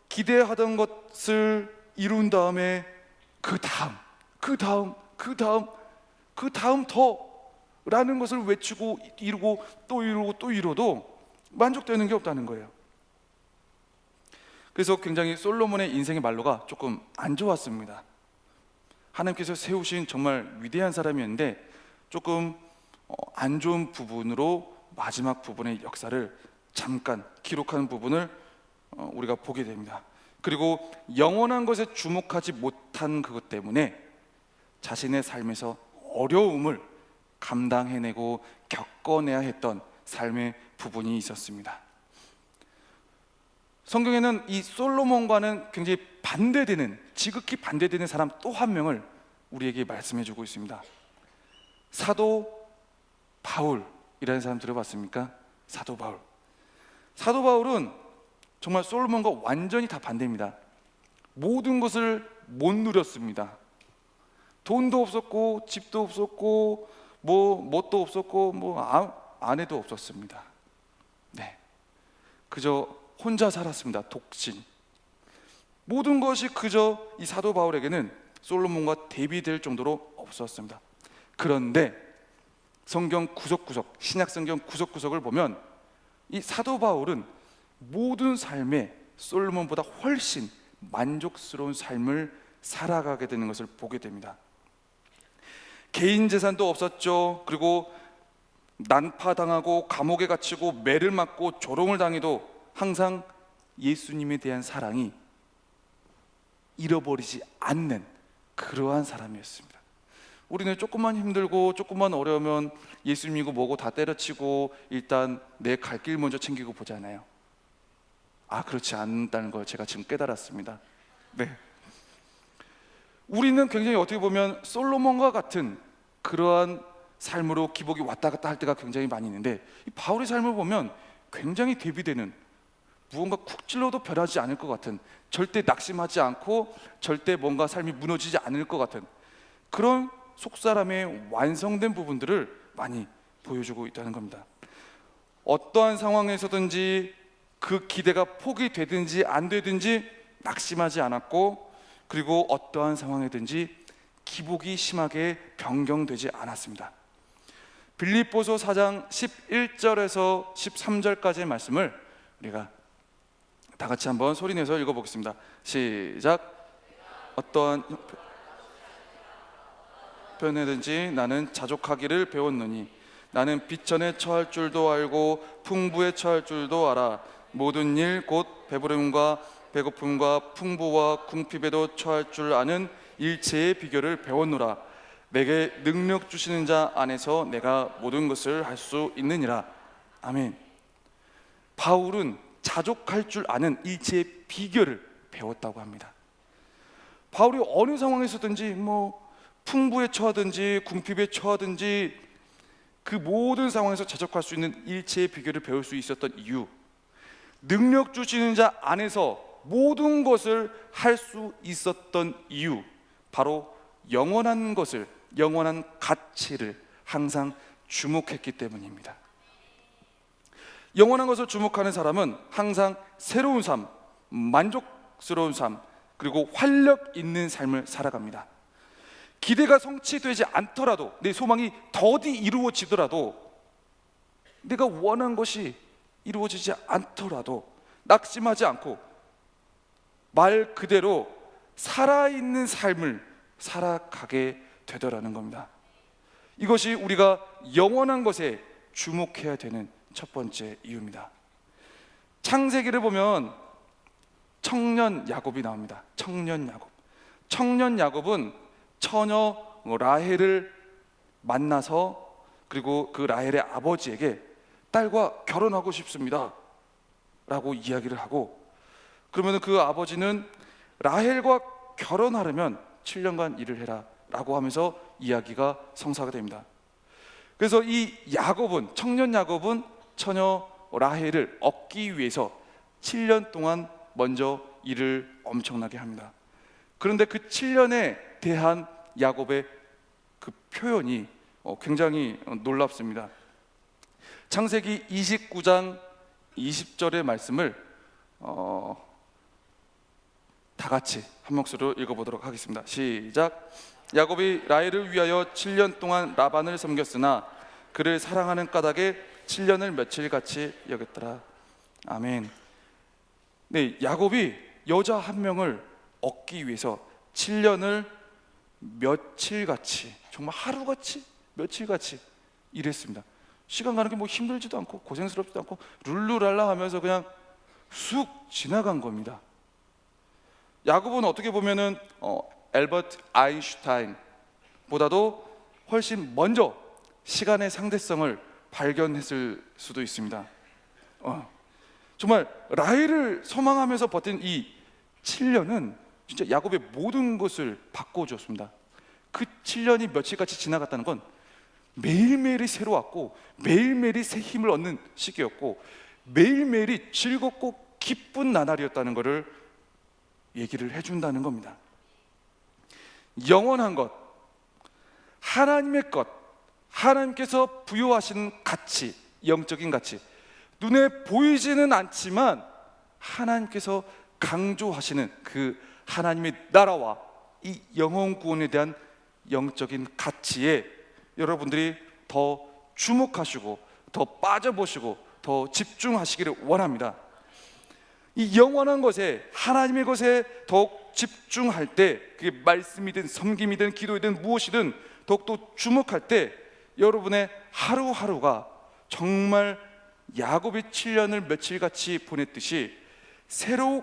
기대하던 것을 이룬 다음에 그 다음 더라는 것을 외치고 이루고 또 이뤄도 만족되는 게 없다는 거예요. 그래서 굉장히 솔로몬의 인생의 말로가 조금 안 좋았습니다. 하나님께서 세우신 정말 위대한 사람이었는데 조금 안 좋은 부분으로 마지막 부분의 역사를 잠깐 기록하는 부분을 우리가 보게 됩니다. 그리고 영원한 것에 주목하지 못한 그것 때문에 자신의 삶에서 어려움을 감당해내고 겪어내야 했던 삶의 부분이 있었습니다. 성경에는 이 솔로몬과는 굉장히 지극히 반대되는 사람 또 한 명을 우리에게 말씀해주고 있습니다. 사도 바울이라는 사람 들어봤습니까? 사도 바울은 정말 솔로몬과 완전히 다 반대입니다. 모든 것을 못 누렸습니다. 돈도 없었고 집도 없었고 뭣도 없었고 아내도 없었습니다. 네, 그저 혼자 살았습니다. 독신. 모든 것이 그저 이 사도 바울에게는 솔로몬과 대비될 정도로 없었습니다. 그런데 성경 구석구석, 신약 성경 구석구석을 보면 이 사도 바울은 모든 삶에 솔로몬보다 훨씬 만족스러운 삶을 살아가게 되는 것을 보게 됩니다. 개인 재산도 없었죠. 그리고 난파당하고 감옥에 갇히고 매를 맞고 조롱을 당해도 항상 예수님에 대한 사랑이 잃어버리지 않는 그러한 사람이었습니다. 우리는 조금만 힘들고 조금만 어려우면 예수 믿고 뭐고 다 때려치고 일단 내 갈 길 먼저 챙기고 보잖아요. 그렇지 않다는 걸 제가 지금 깨달았습니다. 네. 우리는 굉장히 어떻게 보면 솔로몬과 같은 그러한 삶으로 기복이 왔다 갔다 할 때가 굉장히 많이 있는데, 이 바울의 삶을 보면 굉장히 대비되는, 무언가 쿡 찔러도 변하지 않을 것 같은, 절대 낙심하지 않고 절대 뭔가 삶이 무너지지 않을 것 같은 그런 속사람의 완성된 부분들을 많이 보여주고 있다는 겁니다. 어떠한 상황에서든지 그 기대가 포기되든지 안 되든지 낙심하지 않았고, 그리고 어떠한 상황이든지 기복이 심하게 변경되지 않았습니다. 빌립보서 4장 11절에서 13절까지의 말씀을 우리가 다 같이 한번 소리내서 읽어보겠습니다. 시작. 어떠한 편에든지 나는 자족하기를 배웠느니 나는 비천에 처할 줄도 알고 풍부에 처할 줄도 알아. 모든 일 곧 배부름과 배고픔과 풍부와 궁핍에도 처할 줄 아는 일체의 비결을 배웠노라. 내게 능력 주시는 자 안에서 내가 모든 것을 할 수 있느니라. 아멘. 바울은 자족할 줄 아는 일체의 비결을 배웠다고 합니다. 바울이 어느 상황에서든지 풍부에 처하든지 궁핍에 처하든지 그 모든 상황에서 자족할 수 있는 일체의 비결을 배울 수 있었던 이유, 능력 주시는 자 안에서 모든 것을 할 수 있었던 이유, 바로 영원한 것을, 영원한 가치를 항상 주목했기 때문입니다. 영원한 것을 주목하는 사람은 항상 새로운 삶, 만족스러운 삶, 그리고 활력 있는 삶을 살아갑니다. 기대가 성취되지 않더라도, 내 소망이 더디 이루어지더라도, 내가 원한 것이 이루어지지 않더라도 낙심하지 않고 말 그대로 살아있는 삶을 살아가게 되더라는 겁니다. 이것이 우리가 영원한 것에 주목해야 되는 첫 번째 이유입니다. 창세기를 보면 청년 야곱이 나옵니다. 청년 야곱. 청년 야곱은 처녀 라헬을 만나서, 그리고 그 라헬의 아버지에게 딸과 결혼하고 싶습니다 라고 이야기를 하고, 그러면 그 아버지는 라헬과 결혼하려면 7년간 일을 해라 라고 하면서 이야기가 성사가 됩니다. 그래서 이 야곱은, 청년 야곱은 처녀 라헬을 얻기 위해서 7년 동안 먼저 일을 엄청나게 합니다. 그런데 그 7년에 대한 야곱의 그 표현이 굉장히 놀랍습니다. 창세기 29장 20절의 말씀을 다 같이 한 목소리로 읽어보도록 하겠습니다. 시작. 야곱이 라헬을 위하여 7년 동안 라반을 섬겼으나 그를 사랑하는 까닭에 7년을 며칠같이 여겼더라. 아멘. 네, 야곱이 여자 한 명을 얻기 위해서 7년을 며칠같이, 정말 하루같이, 며칠같이 일했습니다. 시간 가는 게 힘들지도 않고 고생스럽지도 않고 룰루랄라 하면서 그냥 쑥 지나간 겁니다. 야곱은 어떻게 보면은 엘버트 아인슈타인보다도 훨씬 먼저 시간의 상대성을 발견했을 수도 있습니다. 정말 라헬을 소망하면서 버틴 이 7년은 진짜 야곱의 모든 것을 바꿔주었습니다. 그 7년이 며칠같이 지나갔다는 건 매일매일이 새로웠고, 매일매일이 새 힘을 얻는 시기였고, 매일매일이 즐겁고 기쁜 나날이었다는 것을 얘기를 해준다는 겁니다. 영원한 것, 하나님의 것, 하나님께서 부여하시는 가치, 영적인 가치, 눈에 보이지는 않지만 하나님께서 강조하시는 그 하나님의 나라와 이 영혼 구원에 대한 영적인 가치에 여러분들이 더 주목하시고 더 빠져보시고 더 집중하시기를 원합니다. 이 영원한 것에, 하나님의 것에 더욱 집중할 때, 그게 말씀이든 섬김이든 기도이든 무엇이든 더욱더 주목할 때 여러분의 하루하루가 정말 야곱이 7년을 며칠같이 보냈듯이 새로운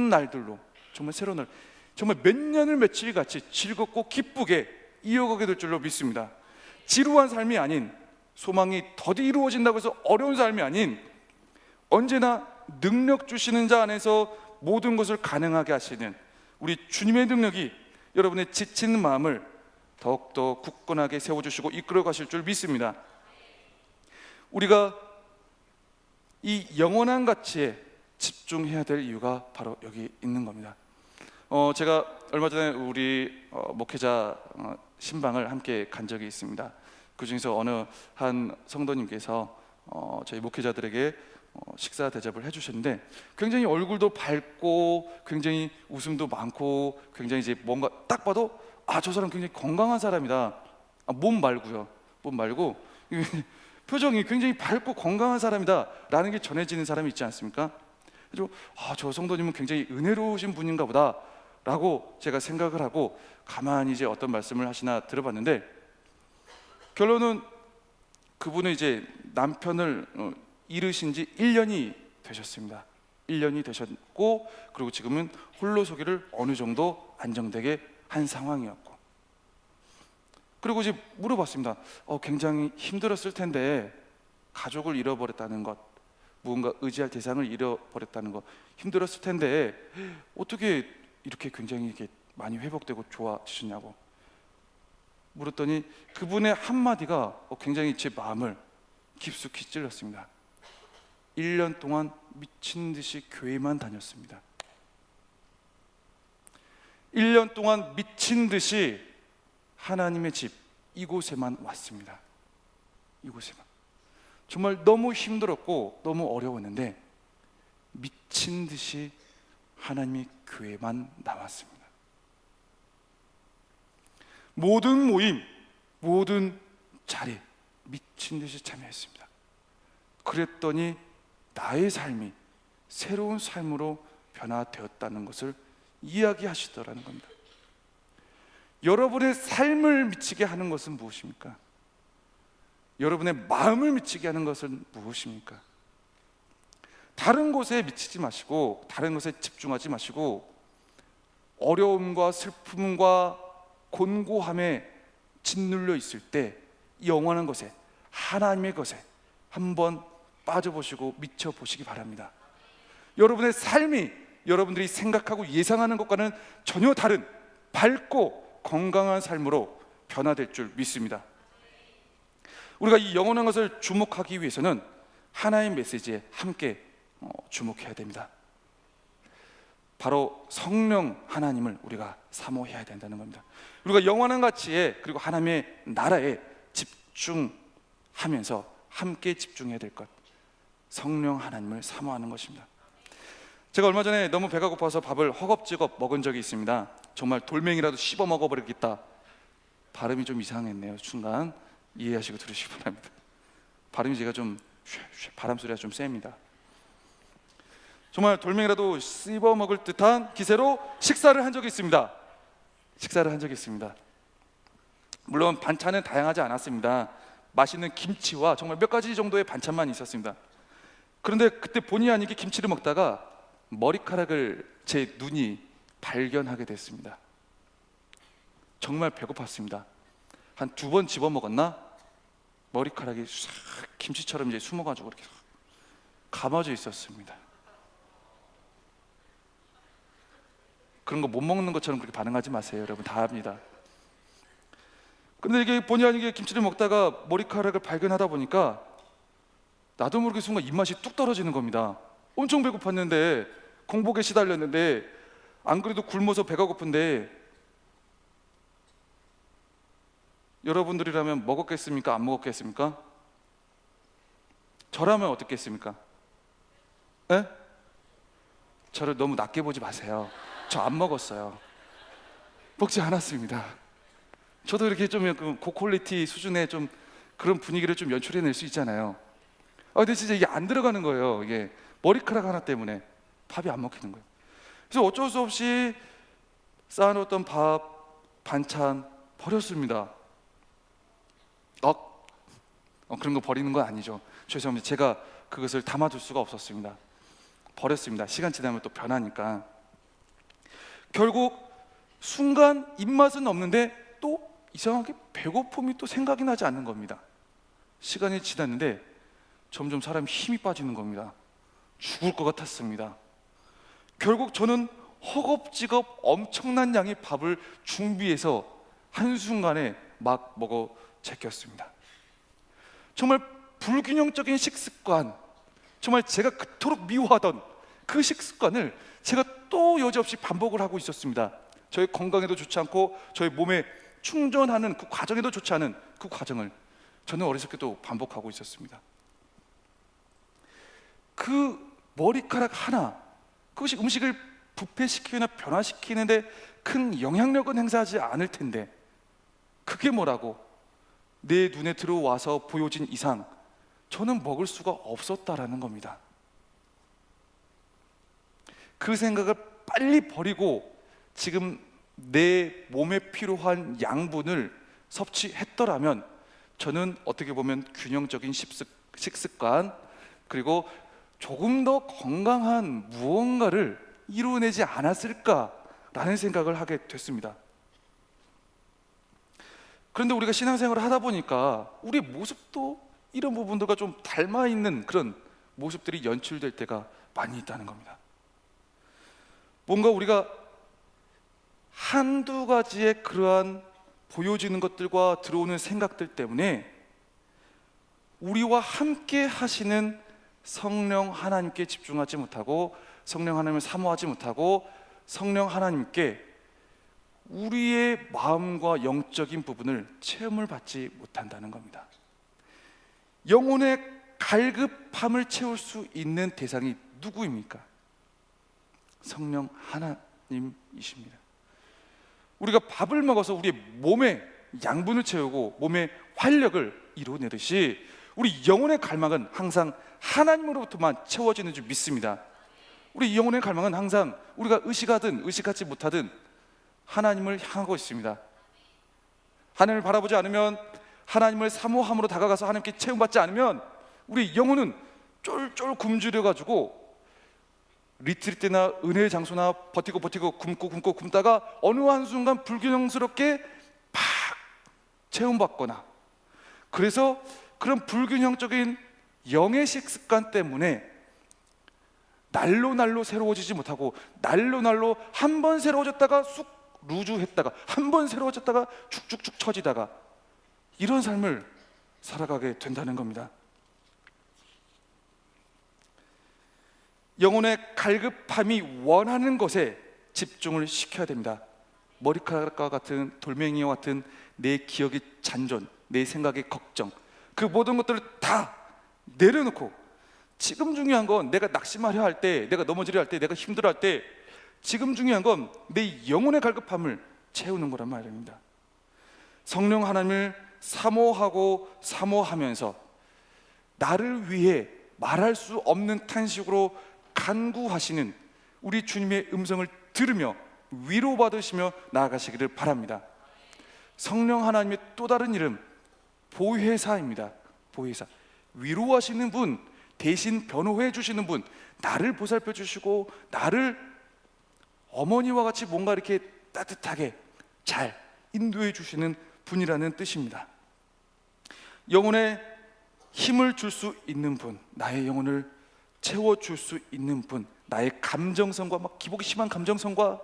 날들로, 정말 새로운 날, 정말 몇 년을 며칠같이 즐겁고 기쁘게 이어가게 될 줄로 믿습니다. 지루한 삶이 아닌, 소망이 더디 이루어진다고 해서 어려운 삶이 아닌, 언제나 능력 주시는 자 안에서 모든 것을 가능하게 하시는 우리 주님의 능력이 여러분의 지치는 마음을 더욱더 굳건하게 세워주시고 이끌어 가실 줄 믿습니다. 우리가 이 영원한 가치에 집중해야 될 이유가 바로 여기 있는 겁니다. 제가 얼마 전에 우리 목회자 신방을 함께 간 적이 있습니다. 그 중에서 어느 한 성도님께서 저희 목회자들에게 식사 대접을 해주셨는데, 굉장히 얼굴도 밝고 굉장히 웃음도 많고 굉장히 이제 뭔가 딱 봐도 저 사람 굉장히 건강한 사람이다. 몸 말고요. 몸 말고 표정이 굉장히 밝고 건강한 사람이다 라는 게 전해지는 사람이 있지 않습니까? 그래서 저 성도님은 굉장히 은혜로우신 분인가 보다 라고 제가 생각을 하고 가만히 이제 어떤 말씀을 하시나 들어봤는데, 결론은 그분은 이제 남편을 잃으신 지 1년이 되셨습니다. 1년이 되셨고, 그리고 지금은 홀로서기를 어느 정도 안정되게 한 상황이었고, 그리고 이제 물어봤습니다. 굉장히 힘들었을 텐데, 가족을 잃어버렸다는 것, 무언가 의지할 대상을 잃어버렸다는 것, 힘들었을 텐데 어떻게 이렇게 굉장히 이렇게 많이 회복되고 좋아지셨냐고 물었더니, 그분의 한마디가 굉장히 제 마음을 깊숙이 찔렀습니다. 1년 동안 미친 듯이 교회만 다녔습니다. 1년 동안 미친 듯이 하나님의 집 이곳에만 왔습니다. 이곳에만. 정말 너무 힘들었고 너무 어려웠는데 미친 듯이 하나님의 교회만 나왔습니다. 모든 모임, 모든 자리 미친 듯이 참여했습니다. 그랬더니 나의 삶이 새로운 삶으로 변화되었다는 것을 이야기하시더라는 겁니다. 여러분의 삶을 미치게 하는 것은 무엇입니까? 여러분의 마음을 미치게 하는 것은 무엇입니까? 다른 곳에 미치지 마시고, 다른 것에 집중하지 마시고, 어려움과 슬픔과 곤고함에 짓눌려 있을 때 영원한 것에, 하나님의 것에 한번 빠져보시고 미쳐보시기 바랍니다. 여러분의 삶이 여러분들이 생각하고 예상하는 것과는 전혀 다른 밝고 건강한 삶으로 변화될 줄 믿습니다. 우리가 이 영원한 것을 주목하기 위해서는 하나의 메시지에 함께 주목해야 됩니다. 바로 성령 하나님을 우리가 사모해야 된다는 겁니다. 우리가 영원한 가치에, 그리고 하나님의 나라에 집중하면서 함께 집중해야 될 것, 성령 하나님을 사모하는 것입니다. 제가 얼마 전에 너무 배가 고파서 밥을 허겁지겁 먹은 적이 있습니다. 정말 돌멩이라도 씹어 먹어버리겠다. 발음이 좀 이상했네요. 순간 이해하시고 들으시기 바랍니다. 발음이 제가 좀 바람 소리가 좀 셉니다. 정말 돌멩이라도 씹어 먹을 듯한 기세로 식사를 한 적이 있습니다. 식사를 한 적이 있습니다. 물론 반찬은 다양하지 않았습니다. 맛있는 김치와 정말 몇 가지 정도의 반찬만 있었습니다. 그런데 그때 본의 아니게 김치를 먹다가 머리카락을 제 눈이 발견하게 됐습니다. 정말 배고팠습니다. 한 2번 집어 먹었나? 머리카락이 싹 김치처럼 이제 숨어가지고 이렇게 감아져 있었습니다. 그런 거 못 먹는 것처럼 그렇게 반응하지 마세요. 여러분 다 합니다. 근데 이게 본의 아니게 김치를 먹다가 머리카락을 발견하다 보니까 나도 모르게 순간 입맛이 뚝 떨어지는 겁니다. 엄청 배고팠는데, 공복에 시달렸는데, 안 그래도 굶어서 배가 고픈데, 여러분들이라면 먹었겠습니까? 안 먹었겠습니까? 저라면 어떻겠습니까? 에? 저를 너무 낮게 보지 마세요. 저 안 먹었어요. 먹지 않았습니다. 저도 이렇게 좀 고퀄리티 수준의 좀 그런 분위기를 좀 연출해낼 수 있잖아요. 근데 진짜 이게 안 들어가는 거예요. 이게 머리카락 하나 때문에 밥이 안 먹히는 거예요. 그래서 어쩔 수 없이 쌓아놓았던 밥, 반찬 버렸습니다. 그런 거 버리는 건 아니죠. 죄송합니다. 제가 그것을 담아둘 수가 없었습니다. 버렸습니다. 시간 지나면 또 변하니까. 결국 순간 입맛은 없는데 또 이상하게 배고픔이 또 생각이 나지 않는 겁니다. 시간이 지났는데 점점 사람이 힘이 빠지는 겁니다. 죽을 것 같았습니다. 결국 저는 허겁지겁 엄청난 양의 밥을 준비해서 한순간에 막 먹어 제꼈습니다. 정말 불균형적인 식습관, 정말 제가 그토록 미워하던 그 식습관을 제가 또 여지없이 반복을 하고 있었습니다. 저의 건강에도 좋지 않고 저의 몸에 충전하는 그 과정에도 좋지 않은 그 과정을 저는 어리석게도 반복하고 있었습니다. 그 머리카락 하나, 그것이 음식을 부패시키거나 변화시키는데 큰 영향력은 행사하지 않을 텐데, 그게 뭐라고 내 눈에 들어와서 보여진 이상 저는 먹을 수가 없었다라는 겁니다. 그 생각을 빨리 버리고 지금 내 몸에 필요한 양분을 섭취했더라면 저는 어떻게 보면 균형적인 식습관, 그리고 조금 더 건강한 무언가를 이루어내지 않았을까라는 생각을 하게 됐습니다. 그런데 우리가 신앙생활을 하다 보니까 우리 모습도 이런 부분들과 좀 닮아 있는 그런 모습들이 연출될 때가 많이 있다는 겁니다. 뭔가 우리가 한두 가지의 그러한 보여지는 것들과 들어오는 생각들 때문에 우리와 함께 하시는 성령 하나님께 집중하지 못하고, 성령 하나님을 사모하지 못하고, 성령 하나님께 우리의 마음과 영적인 부분을 체험을 받지 못한다는 겁니다. 영혼의 갈급함을 채울 수 있는 대상이 누구입니까? 성령 하나님이십니다. 우리가 밥을 먹어서 우리의 몸에 양분을 채우고 몸의 활력을 이루어내듯이 우리 영혼의 갈망은 항상 하나님으로부터만 채워지는 줄 믿습니다. 우리 영혼의 갈망은 항상 우리가 의식하든 의식하지 못하든 하나님을 향하고 있습니다. 하나님을 바라보지 않으면, 하나님을 사모함으로 다가가서 하나님께 체험받지 않으면 우리 영혼은 쫄쫄 굶주려가지고 리트리트나 은혜의 장소나 버티고 굶다가 어느 한순간 불균형스럽게 팍 체험받거나, 그래서 그런 불균형적인 영의 식습관 때문에 날로 새로워지지 못하고, 날로 한 번 새로워졌다가 쑥 루즈했다가 한 번 새로워졌다가 축축축 처지다가 이런 삶을 살아가게 된다는 겁니다. 영혼의 갈급함이 원하는 것에 집중을 시켜야 됩니다. 머리카락과 같은, 돌멩이와 같은 내 기억의 잔존, 내 생각의 걱정, 그 모든 것들을 다 내려놓고 지금 중요한 건 내가 낙심하려 할 때, 내가 넘어지려 할 때, 내가 힘들어 할 때, 지금 중요한 건 내 영혼의 갈급함을 채우는 거란 말입니다. 성령 하나님을 사모하고 사모하면서 나를 위해 말할 수 없는 탄식으로 간구하시는 우리 주님의 음성을 들으며 위로받으시며 나아가시기를 바랍니다. 성령 하나님의 또 다른 이름 보혜사입니다. 보혜사, 위로하시는 분, 대신 변호해 주시는 분, 나를 보살펴 주시고 나를 어머니와 같이 뭔가 이렇게 따뜻하게 잘 인도해 주시는 분이라는 뜻입니다. 영혼에 힘을 줄 수 있는 분, 나의 영혼을 채워줄 수 있는 분, 나의 감정선과 막 기복이 심한 감정선과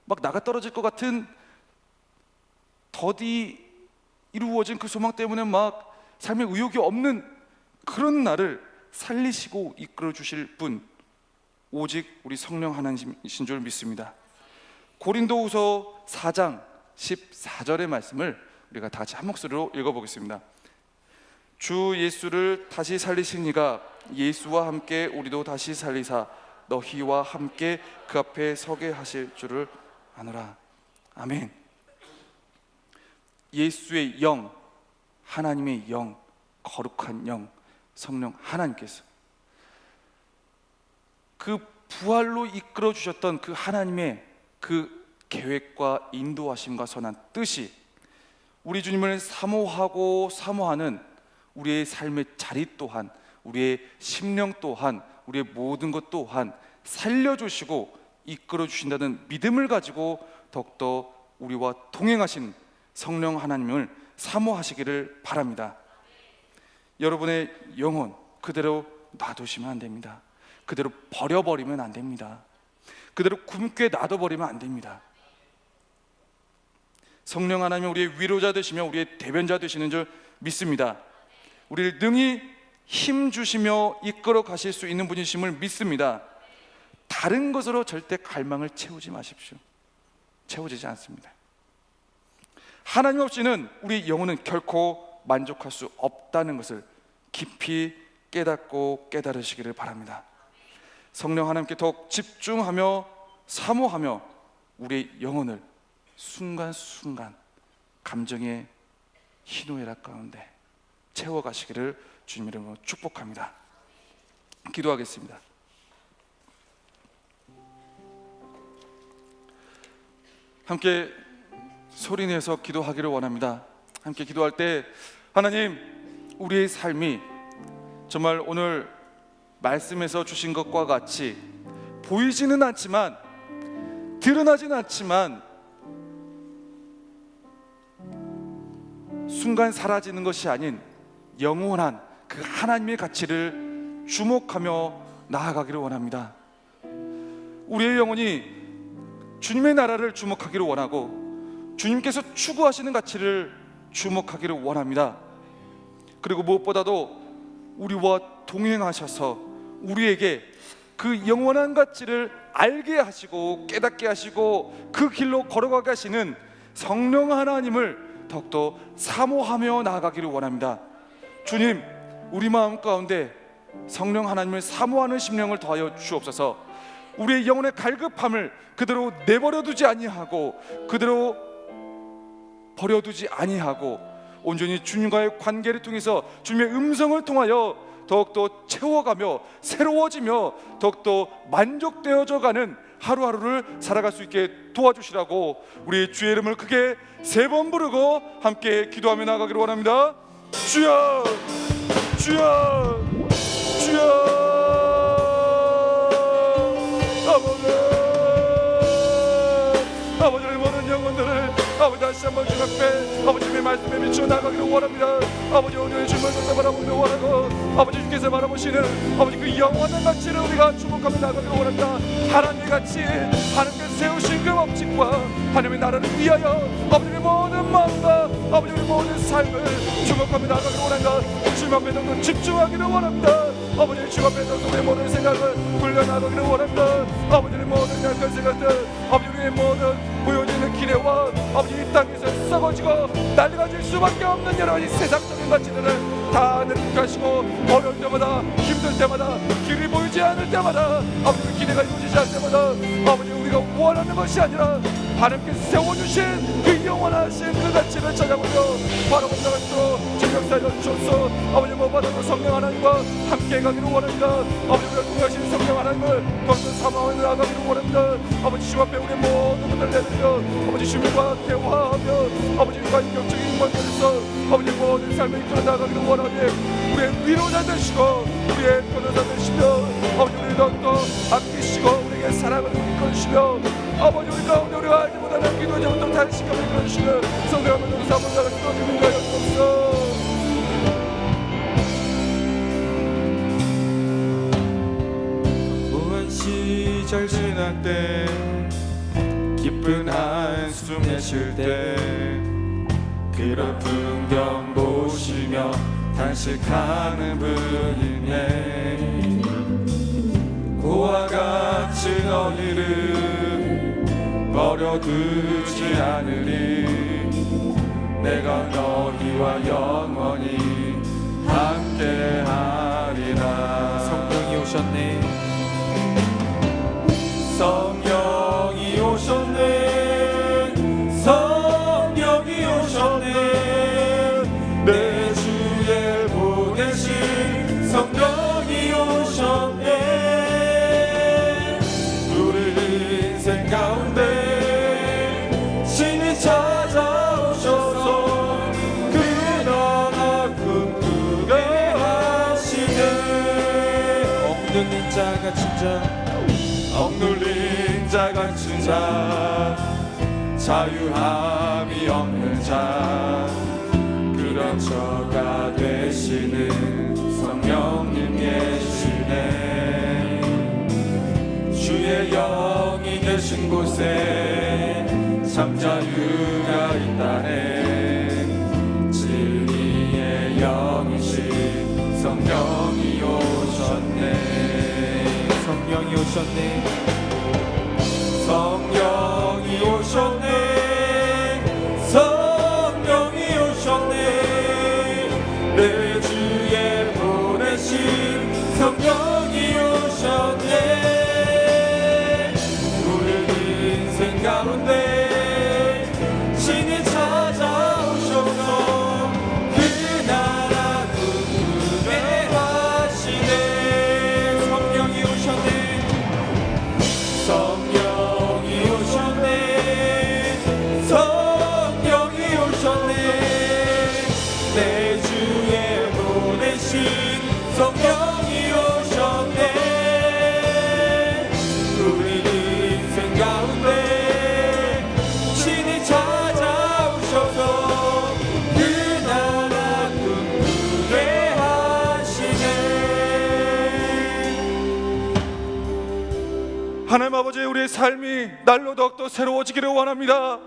막 나가 떨어질 것 같은 더디 이루어진 그 소망 때문에 막 삶에 의욕이 없는 그런 나를 살리시고 이끌어 주실 분, 오직 우리 성령 하나님이신 줄 믿습니다. 고린도후서 4장 14절의 말씀을 우리가 다 같이 한 목소리로 읽어보겠습니다. 주 예수를 다시 살리신 이가 예수와 함께 우리도 다시 살리사 너희와 함께 그 앞에 서게 하실 줄을 아노라. 아멘. 예수의 영, 하나님의 영, 거룩한 영, 성령 하나님께서 그 부활로 이끌어 주셨던 그 하나님의 그 계획과 인도하심과 선한 뜻이 우리 주님을 사모하고 사모하는 우리의 삶의 자리 또한, 우리의 심령 또한, 우리의 모든 것 또한 살려주시고 이끌어 주신다는 믿음을 가지고 더욱더 우리와 동행하신 성령 하나님을 사모하시기를 바랍니다. 여러분의 영혼 그대로 놔두시면 안 됩니다. 그대로 버려버리면 안 됩니다. 그대로 굶게 놔둬버리면 안 됩니다. 성령 하나님은 우리의 위로자 되시며 우리의 대변자 되시는 줄 믿습니다. 우리를 능히 힘 주시며 이끌어 가실 수 있는 분이심을 믿습니다. 다른 것으로 절대 갈망을 채우지 마십시오. 채워지지 않습니다. 하나님 없이는 우리 영혼은 결코 만족할 수 없다는 것을 깊이 깨닫고 깨달으시기를 바랍니다. 성령 하나님께 더욱 집중하며 사모하며 우리의 영혼을 순간순간 감정의 희노애락 가운데 채워가시기를 주님 이름으로 축복합니다. 기도하겠습니다. 함께 소리내서 기도하기를 원합니다. 함께 기도할 때 하나님, 우리의 삶이 정말 오늘 말씀에서 주신 것과 같이 보이지는 않지만, 드러나지는 않지만 순간 사라지는 것이 아닌 영원한 그 하나님의 가치를 주목하며 나아가기를 원합니다. 우리의 영혼이 주님의 나라를 주목하기를 원하고 주님께서 추구하시는 가치를 주목하기를 원합니다. 그리고 무엇보다도 우리와 동행하셔서 우리에게 그 영원한 가치를 알게 하시고 깨닫게 하시고 그 길로 걸어가게 하시는 성령 하나님을 더욱더 사모하며 나아가기를 원합니다. 주님, 우리 마음 가운데 성령 하나님을 사모하는 심령을 더하여 주옵소서. 우리의 영혼의 갈급함을 그대로 내버려두지 아니하고 그대로 버려두지 아니하고 온전히 주님과의 관계를 통해서 주님의 음성을 통하여 더욱더 채워가며 새로워지며 더욱더 만족되어져가는 하루하루를 살아갈 수 있게 도와주시라고 우리 주의 이름을 크게 3번 부르고 함께 기도하며 나아가기를 원합니다. 주여, 주여, 주여. 아버지의 모든 영혼들을 아버지 다시 한번 주 앞에 아버지의 말씀에 비추어 나가기를 원합니다. 아버지 오늘의 주님을 바라보기를 원하고 아버지 주께서 바라보시는 아버지 그 영원한 가치를 우리가 주목하며 나가기를 원합니다. 하나님의 가치, 하나님께서 세우신 그 법칙과 하나님의 나라를 위하여 아버지의 모든 마음과 아버지의 모든 삶을 주목하며 나가기를 원합니다. 주님 앞에 더 집중하기를 원합니다. 아버지 주님 앞에 더 우리의 모든 생각을 불려나가기를 원합니다. 아버지의 모든 약한 생각들, 아버지의 모든 보여지는 기대와 아버지 이 땅에서 썩어지고 날려질 수밖에 없는 여러 가지 세상적인 가치들을 다 내려가시고 어려울 때마다 힘들 때마다 길이 보이지 않을 때마다 아버지 기대가 이루어지지 않을 때마다 아버지 우리가 원하는 것이 아니라 하나님께서 세워주신 그 영원하신 그 가치를 찾아보며 바로 건너갈수록 주역사여 주옵소서. 아버지 무엇보다도 성령 하나님과 함께 가기를 원합니다. 아버지 우리가 통하신 성령 하나님을 더욱더 사모하며 나아가기를 원합니다. 아버지 주님 앞에 우리의 모든 것을 내드려 아버지 주님과 대화하며 아버지과 인격적인 관계에서 아버지 모든 삶을 이끌어 나가기를 원하니 우리의 위로자 되시고 우리의 변호사 되시며 아버지 우리를 더욱더 아끼시고 우리에게 사랑을 이끌어주시며 아버지 우리 가운데 우리가 알지 못하는 기도의 제물들 단식하며 이끌어주시며 성령하며 우리 사모를 나갈 수 없는 민가에 없어. 무한 시절 지날 때 기쁜 한숨 내쉴 때 그런 풍경 보시며 단식하는 분이네. 고와 같이 너희를 버려두지 않으리. 내가 너희와 영원히 함께하리라. 성령이 오셨네. 성령이 오셨네. 성령이 오셨네. 내 주에 보내신 성령이 오셨네. 우리 인생 가운데 신이 찾아오셔서 그나마 꿈꾸게 하시네. 억눌린 자 갇힌 자 억눌린 자 갇힌 자 자유함이 없는 자 그런 저가 되시는 성령님 계시네. 주의 영이 계신 곳에 참 자유가 있다네. 진리의 영이신 성령이 오셨네. 성령이 오셨네. 성령이 오셨네. 성령이 오셨네. 내 주에 보내신 성령이 오셨네. 우리 인생 가운데 신이 찾아오셔서 그 나라 꿈꾸게 하시네. 성령이 오셨네. 성령이 오셨네. 성령이 오셨네. 내 주에 보내신 성령이 오셨네. 우리 인생 가운데 신이 찾아오셔서 그 나라 꿈꾸게 하시네. 하나님 아버지, 우리의 삶이 날로 더욱더 새로워지기를 원합니다.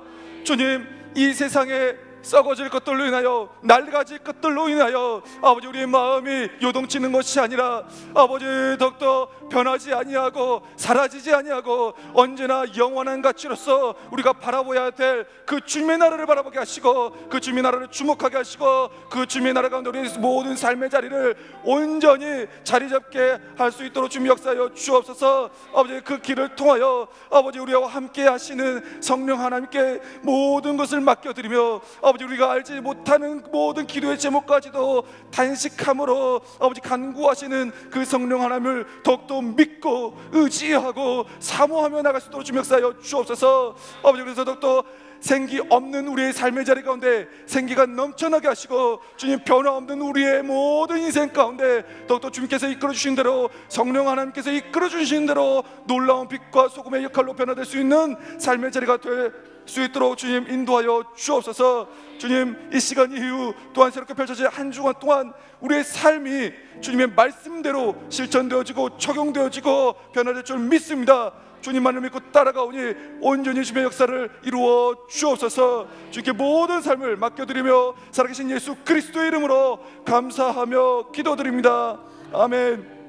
주님, 이 세상에 썩어질 것들로 인하여, 낡아질 것들로 인하여 아버지 우리의 마음이 요동치는 것이 아니라 아버지 더욱더 변하지 아니하고 사라지지 아니하고 언제나 영원한 가치로서 우리가 바라보아야 될 그 주님의 나라를 바라보게 하시고, 그 주님의 나라를 주목하게 하시고, 그 주님의 나라 가운데 우리 모든 삶의 자리를 온전히 자리 잡게 할 수 있도록 주님 역사하여 주옵소서. 아버지, 그 길을 통하여 아버지 우리와 함께 하시는 성령 하나님께 모든 것을 맡겨드리며 아버지 우리가 알지 못하는 모든 기도의 제목까지도 단식함으로 아버지 간구하시는 그 성령 하나님을 더욱더 믿고 의지하고 사모하며 나갈 수 있도록 주님 역사하여 주옵소서. 아버지, 그래서 더욱더 생기 없는 우리의 삶의 자리 가운데 생기가 넘쳐나게 하시고, 주님 변화 없는 우리의 모든 인생 가운데 더욱더 주님께서 이끌어 주신 대로, 성령 하나님께서 이끌어 주신 대로 놀라운 빛과 소금의 역할로 변화될 수 있는 삶의 자리가 될 수 있도록 주님 인도하여 주옵소서. 주님, 이 시간 이후 또한 새롭게 펼쳐질 한 주간 동안 우리의 삶이 주님의 말씀대로 실천되어지고 적용되어지고 변화될 줄 믿습니다. 주님만을 믿고 따라가오니 온전히 주님의 역사를 이루어 주옵소서. 주님께 모든 삶을 맡겨드리며 살아계신 예수 그리스도의 이름으로 감사하며 기도드립니다. 아멘.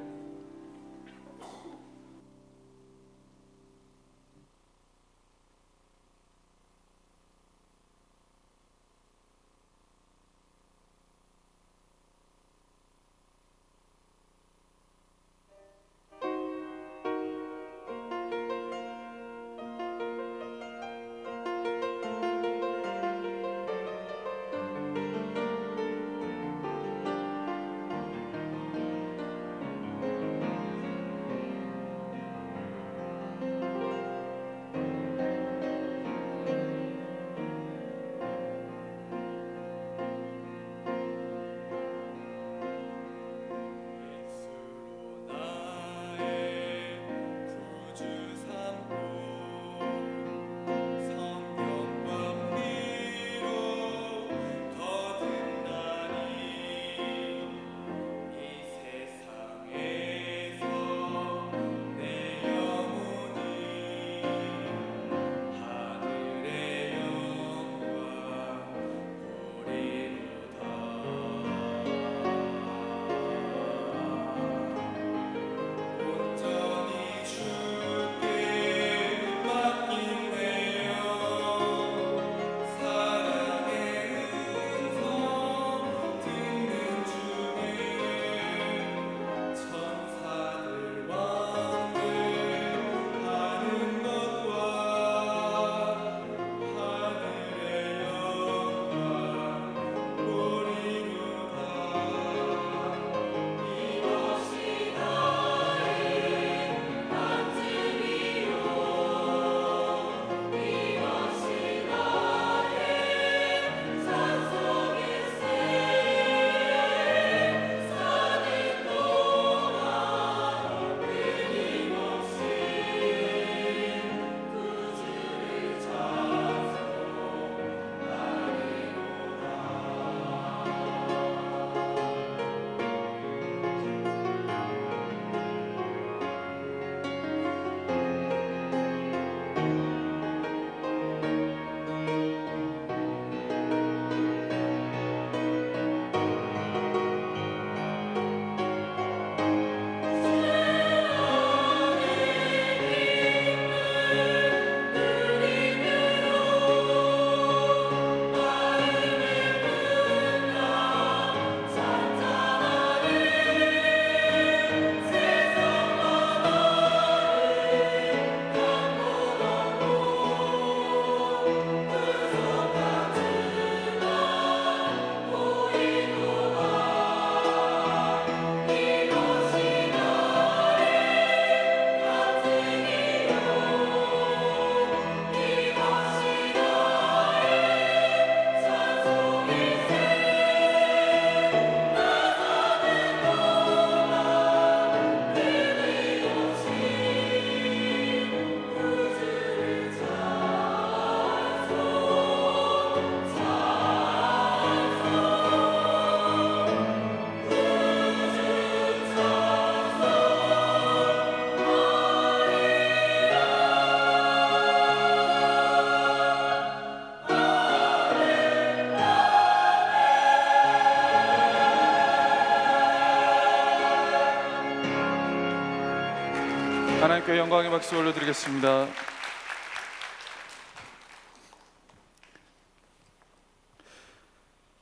하나님께 영광의 박수 올려드리겠습니다.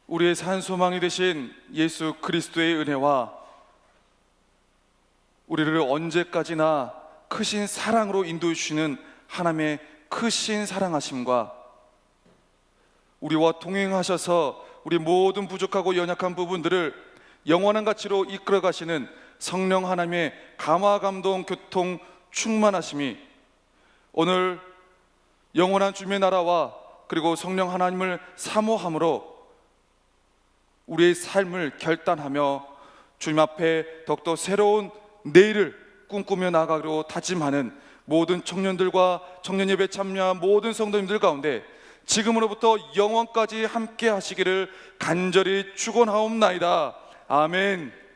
우리의 산 소망이 되신 예수 그리스도의 은혜와 우리를 언제까지나 크신 사랑으로 인도해 주시는 하나님의 크신 사랑하심과 우리와 동행하셔서 우리 모든 부족하고 연약한 부분들을 영원한 가치로 이끌어 가시는 성령 하나님의 감화 감동 교통 충만하심이 오늘 영원한 주님의 나라와 그리고 성령 하나님을 사모함으로 우리의 삶을 결단하며 주님 앞에 더욱더 새로운 내일을 꿈꾸며 나가기로 다짐하는 모든 청년들과 청년 예배 참여한 모든 성도님들 가운데 지금으로부터 영원까지 함께 하시기를 간절히 축원하옵나이다. 아멘.